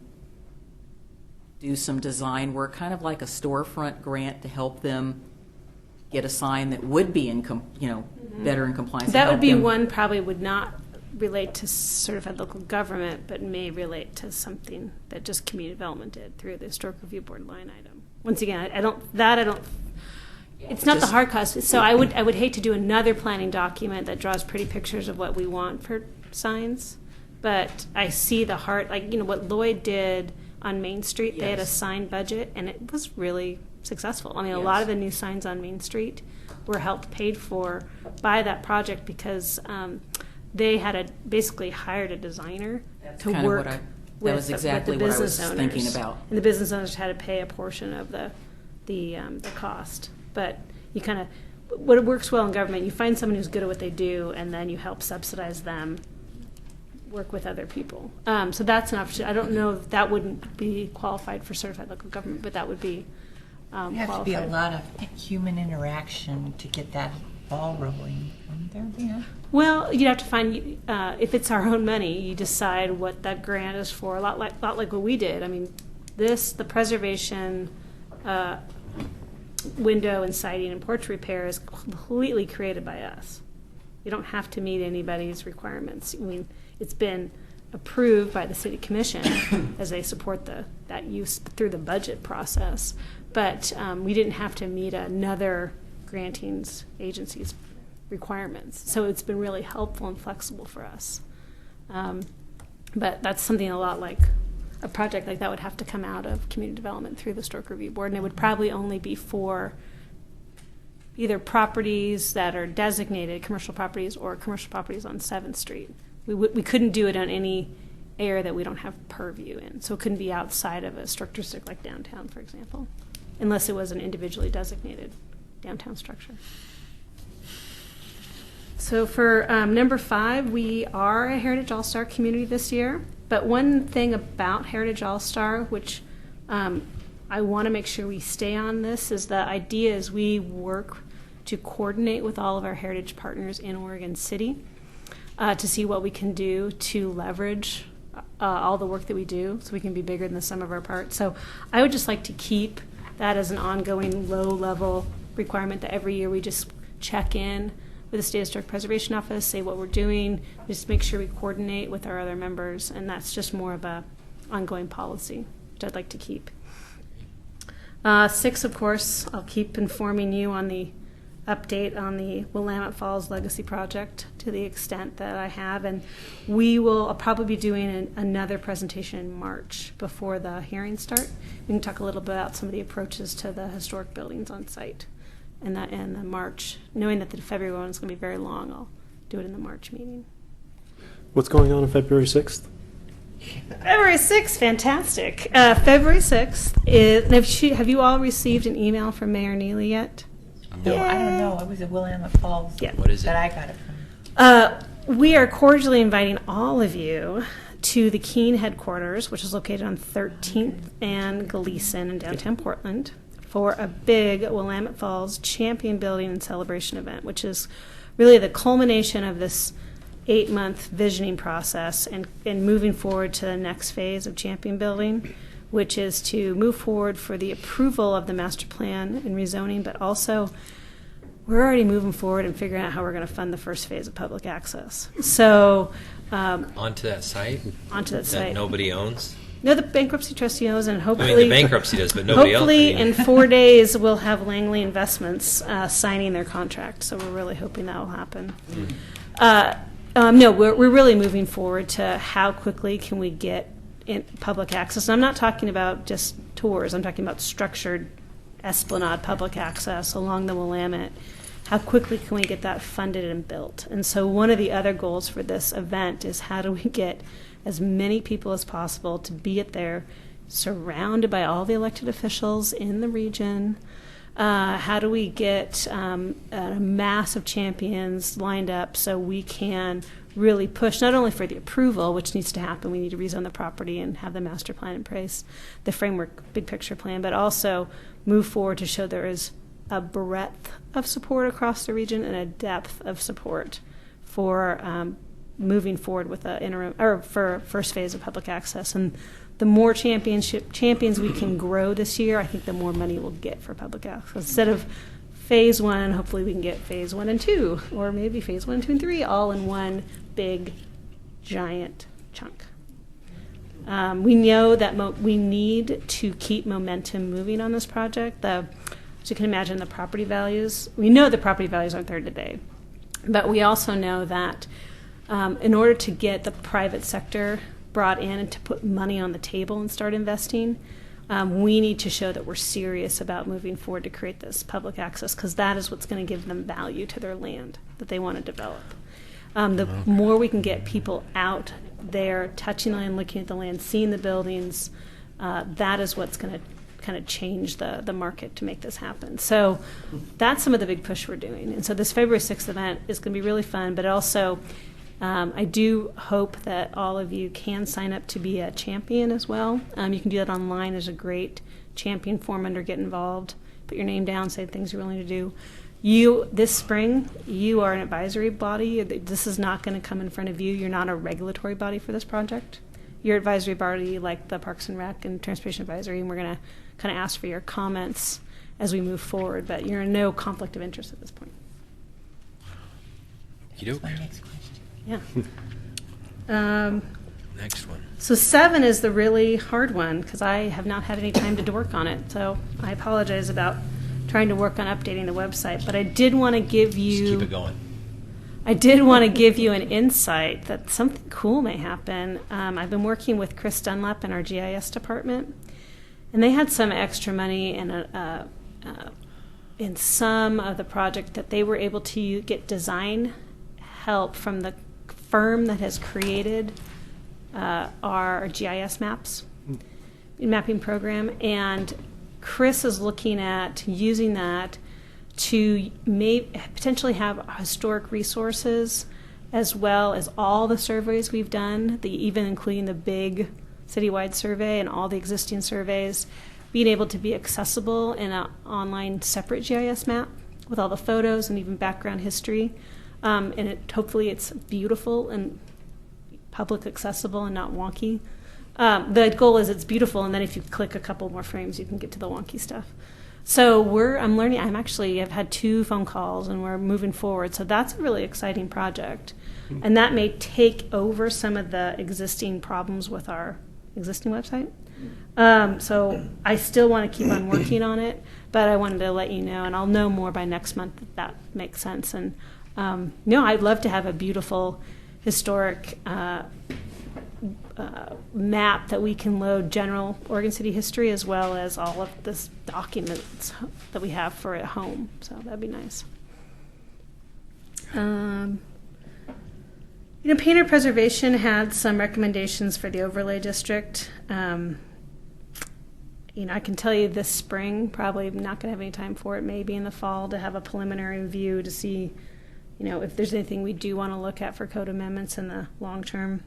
do some design work, kind of like a storefront grant to help them get a sign that would be better in compliance? That to would help be them- one probably would not relate to certified local government, but may relate to something that just community development did through the Historic Review Board line item. Once again, I don't. It's not the Just- hard cost. So I would hate to do another planning document that draws pretty pictures of what we want for signs, but I see the heart, what Lloyd did on Main Street. They had a Yes. sign budget, and it was really successful. A lot Yes. of the new signs on Main Street were helped paid for by that project because they had basically hired a designer That's to kind of work what with, was exactly with the what I business was owners. thinking about. And the business owners had to pay a portion of the cost. But you kind of, what works well in government, you find someone who's good at what they do, and then you help subsidize them work with other people. So that's an option. I don't know if that wouldn't be qualified for certified local government, but that would be There have to be a qualified. lot of human interaction to get that ball rolling. Wouldn't there be? Well, you'd have to find, if it's our own money, you decide what that grant is for, a lot like what we did. The preservation window and siding and porch repair is completely created by us. You don't have to meet anybody's requirements. It's been approved by the city commission as they support that use through the budget process. But we didn't have to meet another granting agency's requirements. So it's been really helpful and flexible for us. But that's something a lot like a project like that would have to come out of community development through the Historic Review Board, and it would probably only be for either properties that are designated commercial properties or commercial properties on 7th Street. We couldn't do it on any area that we don't have purview in, so it couldn't be outside of a historic district like downtown, for example, unless it was an individually designated downtown structure. So for number 5, we are a Heritage All-Star community this year. But one thing about Heritage All-Star, which I want to make sure we stay on this, is the idea is we work to coordinate with all of our heritage partners in Oregon City to see what we can do to leverage all the work that we do so we can be bigger than the sum of our parts. So I would just like to keep that as an ongoing low-level requirement that every year we just check in with the State Historic Preservation Office, say what we're doing, just make sure we coordinate with our other members, and that's just more of a ongoing policy, which I'd like to keep. 6, of course, I'll keep informing you on the update on the Willamette Falls Legacy Project to the extent that I have, and I'll probably be doing another presentation in March before the hearings start. We can talk a little bit about some of the approaches to the historic buildings on site. And that in the March, knowing that the February one is going to be very long, I'll do it in the March meeting. What's going on February 6th? February 6th, fantastic. February 6th is. Have you all received an email from Mayor Neely yet? No, I don't know. It was at Willamette Falls Yeah. What is it? that I got it from. We are cordially inviting all of you to the Keene headquarters, which is located on 13th and Gleason in downtown Portland, for a big Willamette Falls champion building and celebration event, which is really the culmination of this 8-month visioning process and moving forward to the next phase of champion building, which is to move forward for the approval of the master plan and rezoning, but also we're already moving forward and figuring out how we're going to fund the first phase of public access. So Onto that site? Onto that site. Nobody owns? No, the bankruptcy trustee knows, and I hopefully... mean, the bankruptcy does, but nobody else. Hopefully, I mean- in 4 days, we'll have Langley Investments signing their contract, so we're really hoping that will happen. No, we're really moving forward to how quickly can we get in public access. And I'm not talking about just tours. I'm talking about structured esplanade public access along the Willamette. How quickly can we get that funded and built? And so one of the other goals for this event is how do we get as many people as possible to be there, surrounded by all the elected officials in the region. How do we get a mass of champions lined up so we can really push not only for the approval, which needs to happen, we need to rezone the property and have the master plan in place, the framework big picture plan, but also move forward to show there is a breadth of support across the region and a depth of support for moving forward with the interim or for first phase of public access. And the more champions we can grow this year, I think the more money we'll get for public access. Instead of phase 1, hopefully we can get phase 1 and 2, or maybe phase 1, 2, and 3, all in one big, giant chunk. We know that we need to keep momentum moving on this project. As you can imagine, the property values, we know the property values aren't there today, but we also know that in order to get the private sector brought in and to put money on the table and start investing, we need to show that we're serious about moving forward to create this public access, because that is what's going to give them value to their land that they want to develop. The more we can get people out there, touching the land, looking at the land, seeing the buildings, that is what's going to kind of change the market to make this happen. So that's some of the big push we're doing. And so this February 6th event is going to be really fun, but also I do hope that all of you can sign up to be a champion as well. You can do that online. There's a great champion form under Get Involved. Put your name down, say things you're willing to do. This spring, you are an advisory body. This is not going to come in front of you. You're not a regulatory body for this project. You're advisory body like the Parks and Rec and Transportation Advisory, and we're going to kind of ask for your comments as we move forward, but you're in no conflict of interest at this point. That's my next question. Yeah. next one? So 7 is the really hard one because I have not had any time to work on it. So I apologize about trying to work on updating the website. But I did want to give Just you. keep it going. I did want to give you an insight that something cool may happen. I've been working with Chris Dunlap in our GIS department, and they had some extra money in some of the project that they were able to get design help from the firm that has created our GIS maps, mapping program. And Chris is looking at using that to potentially have historic resources as well as all the surveys we've done, even including the big citywide survey and all the existing surveys, being able to be accessible in an online separate GIS map with all the photos and even background history. And hopefully it's beautiful and public accessible and not wonky. The goal is it's beautiful, and then if you click a couple more frames, you can get to the wonky stuff. So I'm learning. I've had 2 phone calls, and we're moving forward. So that's a really exciting project, and that may take over some of the existing problems with our existing website. So I still want to keep on working on it, but I wanted to let you know, and I'll know more by next month if that makes sense. And I'd love to have a beautiful historic map that we can load general Oregon City history as well as all of this documents that we have for at home. So that'd be nice. Painter Preservation had some recommendations for the overlay district. I can tell you this spring, probably not going to have any time for it, maybe in the fall, to have a preliminary review to see, if there's anything we do want to look at for code amendments in the long term.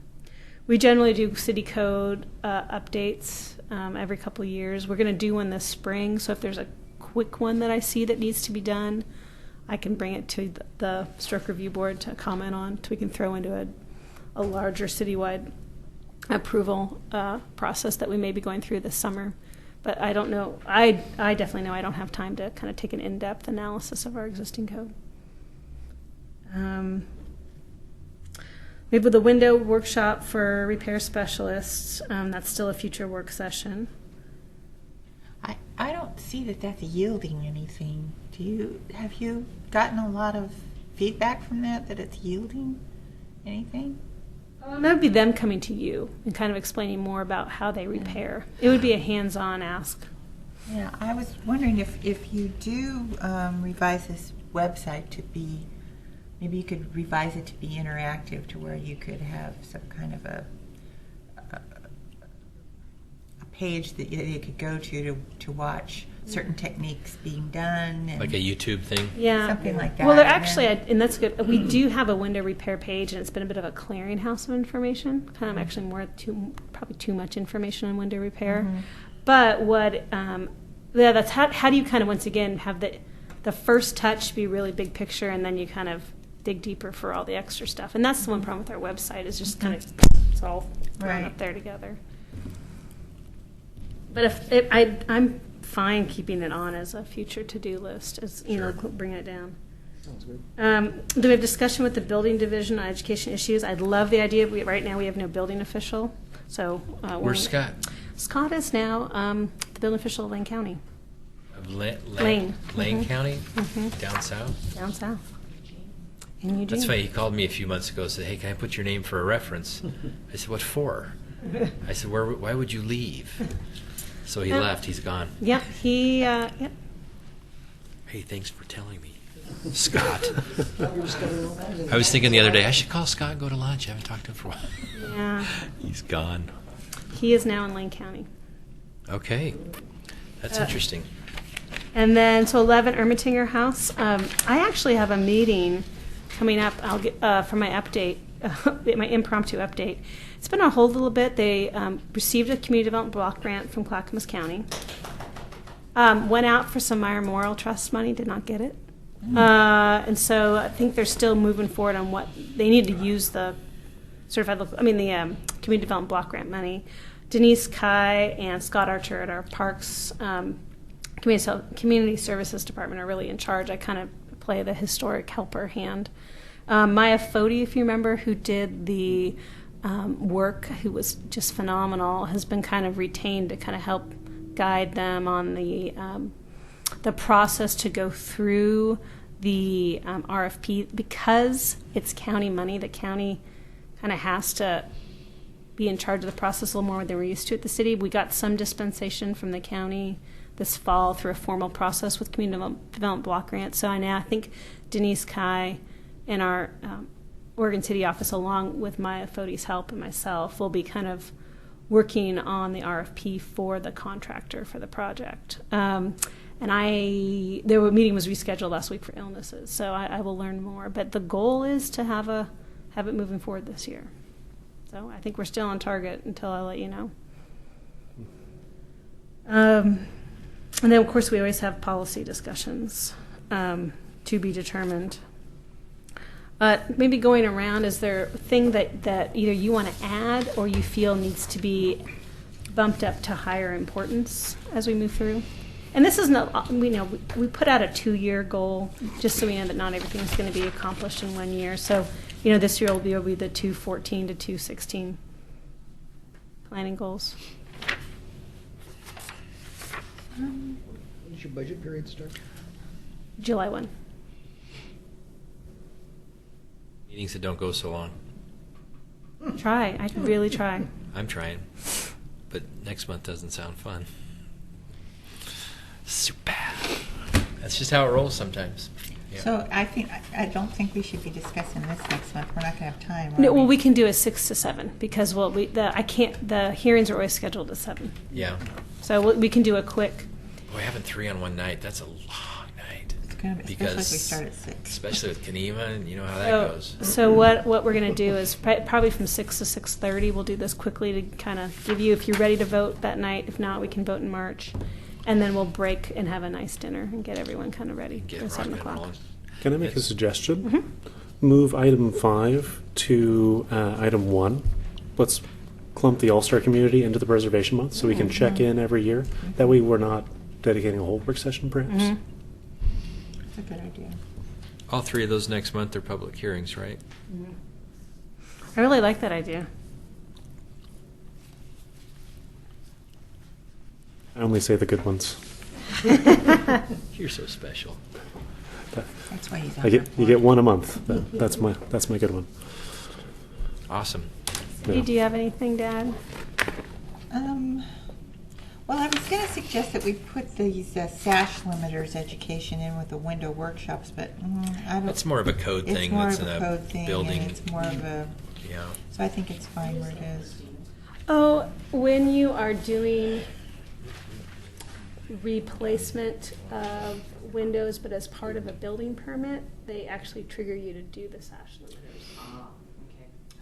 We generally do city code updates every couple of years. We're going to do one this spring, so if there's a quick one that I see that needs to be done, I can bring it to the Historic Review Board to comment on, so we can throw into a larger citywide approval process that we may be going through this summer. But I don't know. I definitely know I don't have time to kind of take an in-depth analysis of our existing code. Maybe with the window workshop for repair specialists, that's still a future work session. I don't see that that's yielding anything. Have you gotten a lot of feedback from that it's yielding anything? That would be them coming to you and kind of explaining more about how they repair. It would be a hands-on ask. Yeah, I was wondering if you do revise this website to be, maybe you could revise it to be interactive, to where you could have some kind of a page that you could go to watch certain techniques being done. And Like a YouTube thing? Yeah. something like that. Well, they're actually, and that's good. We do have a window repair page, and it's been a bit of a clearinghouse of information. Kind of actually probably too much information on window repair. Mm-hmm. But that's how do you kind of, once again, have the first touch be really big picture, and then you kind of dig deeper for all the extra stuff. And that's the one problem with our website, is just kind of, it's all thrown Right. up there together. But I'm fine keeping it on as a future to-do list, as bringing it down. Sounds good. Do we have discussion with the building division on education issues? I'd love the idea. Right now we have no building official, so Where's Scott? Scott is now the building official of Lane County, Of Lane. Lane Mhm. County? Mhm. Down south? down south. In Eugene. That's funny. He called me a few months ago and said, "Hey, can I put your name for a reference?" I said, "What for?" I said, "Why would you leave?" So he left. He's gone. Yep, yep. Hey, thanks for telling me, Scott. You're discovering all kinds of- I was thinking the other day, I should call Scott and go to lunch. I haven't talked to him for a while. Yeah, He's gone. he is now in Lane County. Okay. That's interesting. And then, so 11 Ermitinger House. I actually have a meeting coming up. I'll get for my update, my impromptu update. It's been on hold a little bit. They received a community development block grant from Clackamas County. Went out for some Meyer Memorial Trust money, did not get it. And so I think they're still moving forward on what they need to use the community development block grant money. Denise Kai and Scott Archer at our Parks Community Services Department are really in charge. I kind of play the historic helper hand. Maya Foti, if you remember, who did the work, who was just phenomenal, has been kind of retained to kind of help guide them on the process to go through the RFP. Because it's county money, the county kind of has to be in charge of the process a little more than we're used to at the city. We got some dispensation from the county this fall through a formal process with community development block grants. So I think Denise Kai and our Oregon City office, along with Maya Foti's help and myself, will be kind of working on the RFP for the contractor for the project. And the meeting was rescheduled last week for illnesses, so I will learn more. But the goal is to have it moving forward this year. So I think we're still on target until I let you know. And then, of course, we always have policy discussions to be determined. Maybe going around, is there a thing that either you want to add or you feel needs to be bumped up to higher importance as we move through? And this is not, we put out a 2-year goal just so we know that not everything is going to be accomplished in 1 year. So, this year will be the 214 to 216 planning goals. When does your budget period start? July 1. Meetings that don't go so long. Try. I can really try. I'm trying, but next month doesn't sound fun. Super. That's just how it rolls sometimes. Yeah. So I don't think we should be discussing this next month. We're not going to have time. No, well, we can do a 6 to 7 because the hearings are always scheduled at 7. Yeah. So we can do a quick. Boy, having 3 on one night, that's a long night. It's going to be, especially if we start at 6. Especially with Kenema, and you know how that goes. So what we're going to do is probably from 6 to 6:30. We'll do this quickly to kind of give you, if you're ready to vote that night. If not, we can vote in March. And then we'll break and have a nice dinner and get everyone kind of ready Get for 7 rocking and o'clock. rolling. Can I make a suggestion? Mm-hmm. Move item 5 to item 1. Let's clump the All-Star community into the preservation month so we can check in every year. That way we're not dedicating a whole work session, perhaps. Mm-hmm. That's a good idea. All 3 of those next month are public hearings, right? I really like that idea. I only say the good ones. You're so special. That's why he's on You get one a month. That's my good one. Awesome. Hey, do you have anything to add? Well, I was going to suggest that we put these sash limiters education in with the window workshops, but I don't. That's more of a code It's thing. more That's of a in code thing, building. and it's more of a. Yeah. So I think it's fine where it is. Oh, when you are doing replacement of windows, but as part of a building permit, they actually trigger you to do the sash limiters.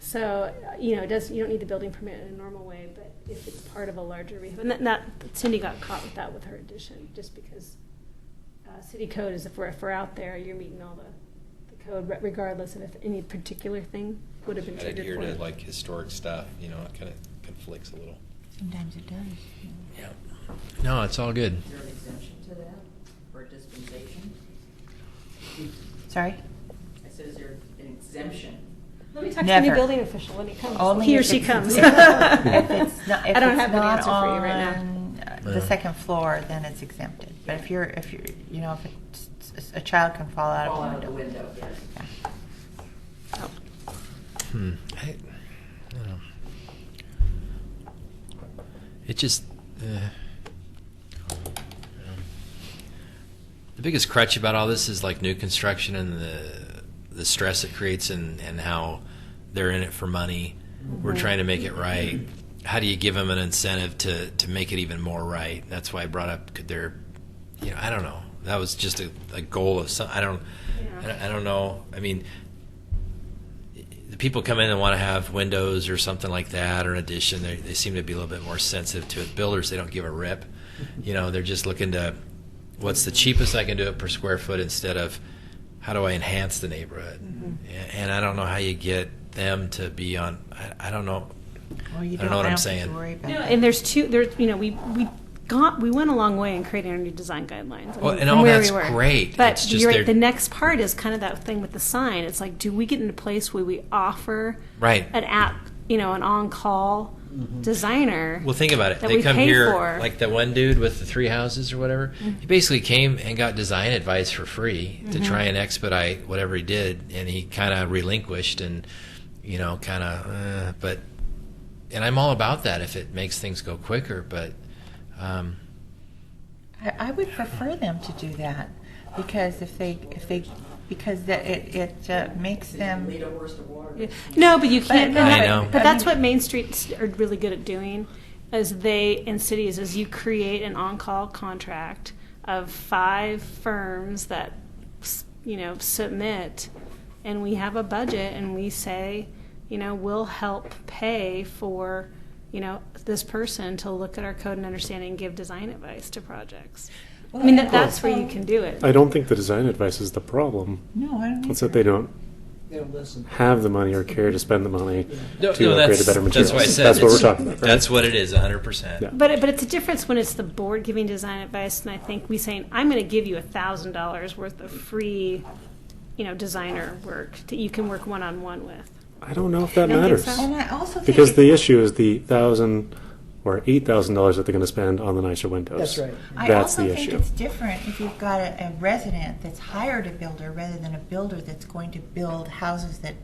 So, you don't need the building permit in a normal way, but if it's part of a larger rehab, and Cindy got caught with that with her addition, just because city code is if we're out there, you're meeting all the code, regardless of if any particular thing would have been I triggered adhere for to it. like historic stuff. It kind of conflicts a little. Sometimes it does. Yeah. No, it's all good. Is there an exemption to that for dispensation? Sorry? I said, is there an exemption? Let me talk to the new Never. building official when he comes. Only He or if she it's- comes. If it's not, if I don't it's have an not answer for you right now. on the second floor, then it's exempted. But if you're, if it's, a child can fall out Fall of out the of the window. window, yes. Yeah. I don't know. It just. The biggest crutch about all this is like new construction and the stress it creates and how they're in it for money. We're trying to make it right. How do you give them an incentive to make it even more right? That's why I brought up could there, I don't know. That was just a goal of some. I don't know. I mean, the people come in and want to have windows or something like that or an addition. They seem to be a little bit more sensitive to it. Builders, they don't give a rip. They're just looking to what's the cheapest I can do it per square foot instead of how do I enhance the neighborhood. And I don't know how you get them to be on. I don't know. Well, you I don't know what I'm have saying. to worry about No, that. and we went a long way in creating our new design guidelines. Well, and from all where that's we were. great. But It's just you're they're- right, the next part is kind of that thing with the sign. It's like, do we get into a place where we offer Right. an app an on-call designer. Well, think about it. that They we come pay here, for. like that one dude with the 3 houses or whatever. He basically came and got design advice for free to try and expedite whatever he did, and he kind of relinquished and, but, and I'm all about that if it makes things go quicker, but, I would prefer them to do that because because it makes them. No, but you can't. But- I know. But that's what Main Streets are really good at doing, is in cities, is you create an on-call contract of 5 firms that, submit, and we have a budget, and we say, we'll help pay for, this person to look at our code and understanding and give design advice to projects. I mean, that's where you can do it. I don't think the design advice is the problem. No, I don't. It's that they don't They don't listen. have the money or care to spend the money no, to upgrade a better material. that's why I said That's what we're it's- talking about. Right? That's what it is, 100%. Yeah. But it's a difference when it's the board giving design advice, and I think we saying, I'm going to give you $1,000 worth of free, designer work that you can work one-on-one with. I don't know if that You don't think matters. so? And I also think Because the issue is the $1,000 or $8,000 that they're going to spend on the nicer windows. That's right. I That's also the think issue. it's different if you've got a resident that's hired a builder rather than a builder that's going to build houses that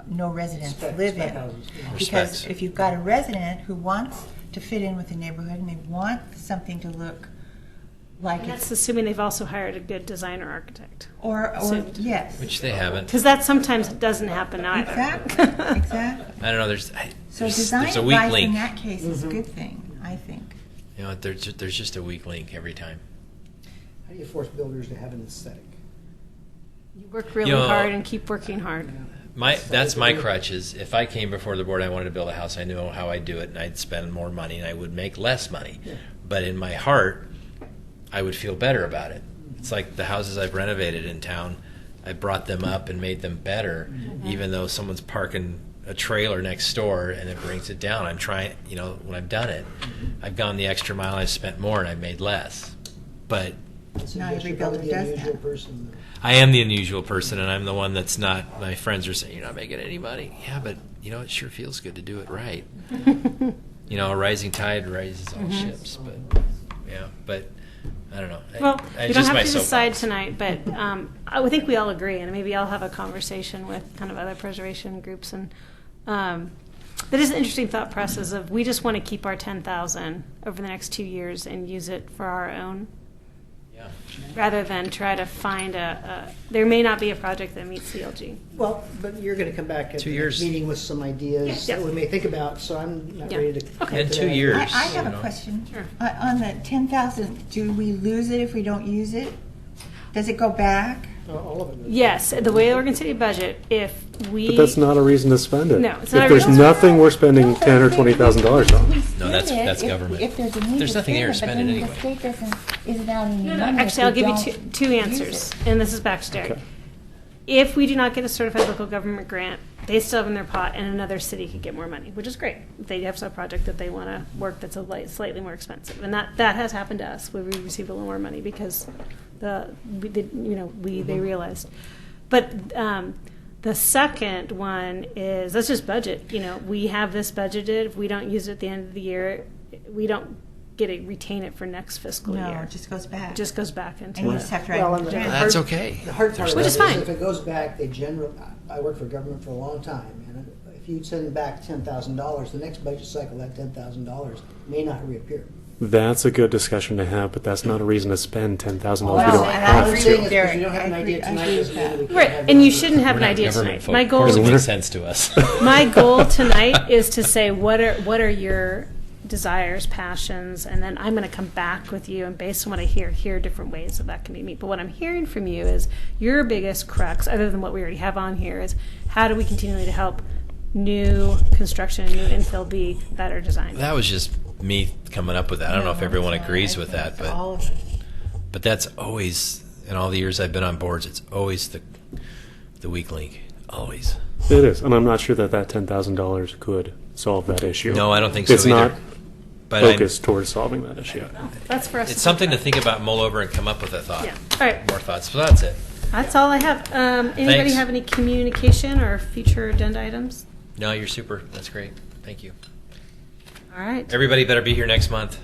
no residents live Spec in. houses, yeah. Because Specs. if you've got a resident who wants to fit in with the neighborhood and they want something to look like And that's it's, assuming they've also hired a good designer architect. or So- yes, Which they haven't. Because that sometimes doesn't happen either. exactly, exactly. I don't know. So design there's a weak advice in link. that case is a good thing, I think. There's just a weak link every time. How do you force builders to have an aesthetic? You work really You know, hard and keep working hard. That's my crutch is if I came before the board, I wanted to build a house, I knew how I'd do it, and I'd spend more money, and I would make less money. Yeah. But in my heart, I would feel better about it. It's like the houses I've renovated in town. I brought them up and made them better, even though someone's parking a trailer next door and it brings it down. I'm trying, when I've done it, I've gone the extra mile, I've spent more, and I've made less. But So Not yes, every you're probably builder the does unusual that. person, though. I am the unusual person, and I'm the one that's not. My friends are saying, "You're not making any money." Yeah, but it sure feels good to do it right. A rising tide raises all ships. But but I don't know. Well, I we don't just have my to decide soapbox. tonight, but I would think we all agree, and maybe I'll have a conversation with kind of other preservation groups. And that is an interesting thought process of we just want to keep our 10,000 over the next 2 years and use it for our own, Yeah. rather than try to find there may not be a project that meets CLG. Well, but you're going to come back at 2 the years. meeting with some ideas Yeah. that we may think about, so I'm not Yeah. ready to. commit In to 2 that. years. I have you a know. question. Sure. On the 10,000, do we lose it if we don't use it? Does it go back? All of it. Yes, the way Oregon City budget, if we But that's not a reason to spend it. No, it's not If a there's reason. nothing we're spending $10,000 or $20,000 on. No, that's government. If there's a need There's to nothing there to spend spend it, it but then anyway. the state isn't out any No, no, money. actually, if I'll give we you don't two use answers, it. and this is back to Derek. Okay. If we do not get a certified local government grant, they still have in their pot, and another city could get more money, which is great. If they have some project that they want to work that's slightly more expensive, and that has happened to us, where we received a little more money because they realized. But the second one is that's just budget. We have this budgeted. If we don't use it at the end of the year, we don't get to retain it for next fiscal No, year. it just goes back. It just goes back into And you it. just have to Well, write and it the down. That's hard- okay. The hard part of Which that is is fine. if it goes back, I worked for government for a long time, and if you send back $10,000, the next budget cycle, that $10,000 may not reappear. That's a good discussion to have, but that's not a reason to spend $10,000 All if you No, don't and I I'm have agree to. saying with is Derek. because you don't have an I idea agree- I tonight agree doesn't with mean that. we can't Right, have and it. you shouldn't have We're an not idea government tonight. folk. My Of goal, course, it Winner. makes sense to us. my goal tonight is to say what are your desires, passions, and then I'm going to come back with you, and based on what I hear different ways that can be met. But what I'm hearing from you is your biggest crux, other than what we already have on here, is how do we continually to help new construction, new infill be better designed? That was just me coming up with that. I don't know if everyone agrees with that, It's but all of it. but that's always in all the years I've been on boards. It's always the weak link. Always. It is, and I'm not sure that $10,000 could solve that issue. No, I don't think so It's either. not But I'm- focused towards solving that issue. That's for us. it's something to think about, mull over, and come up with a thought. Yeah. All right. More thoughts. So that's it. That's all I have. Anybody Thanks. have any communication or future agenda items? No, you're super. That's great. Thank you. All right. Everybody better be here next month.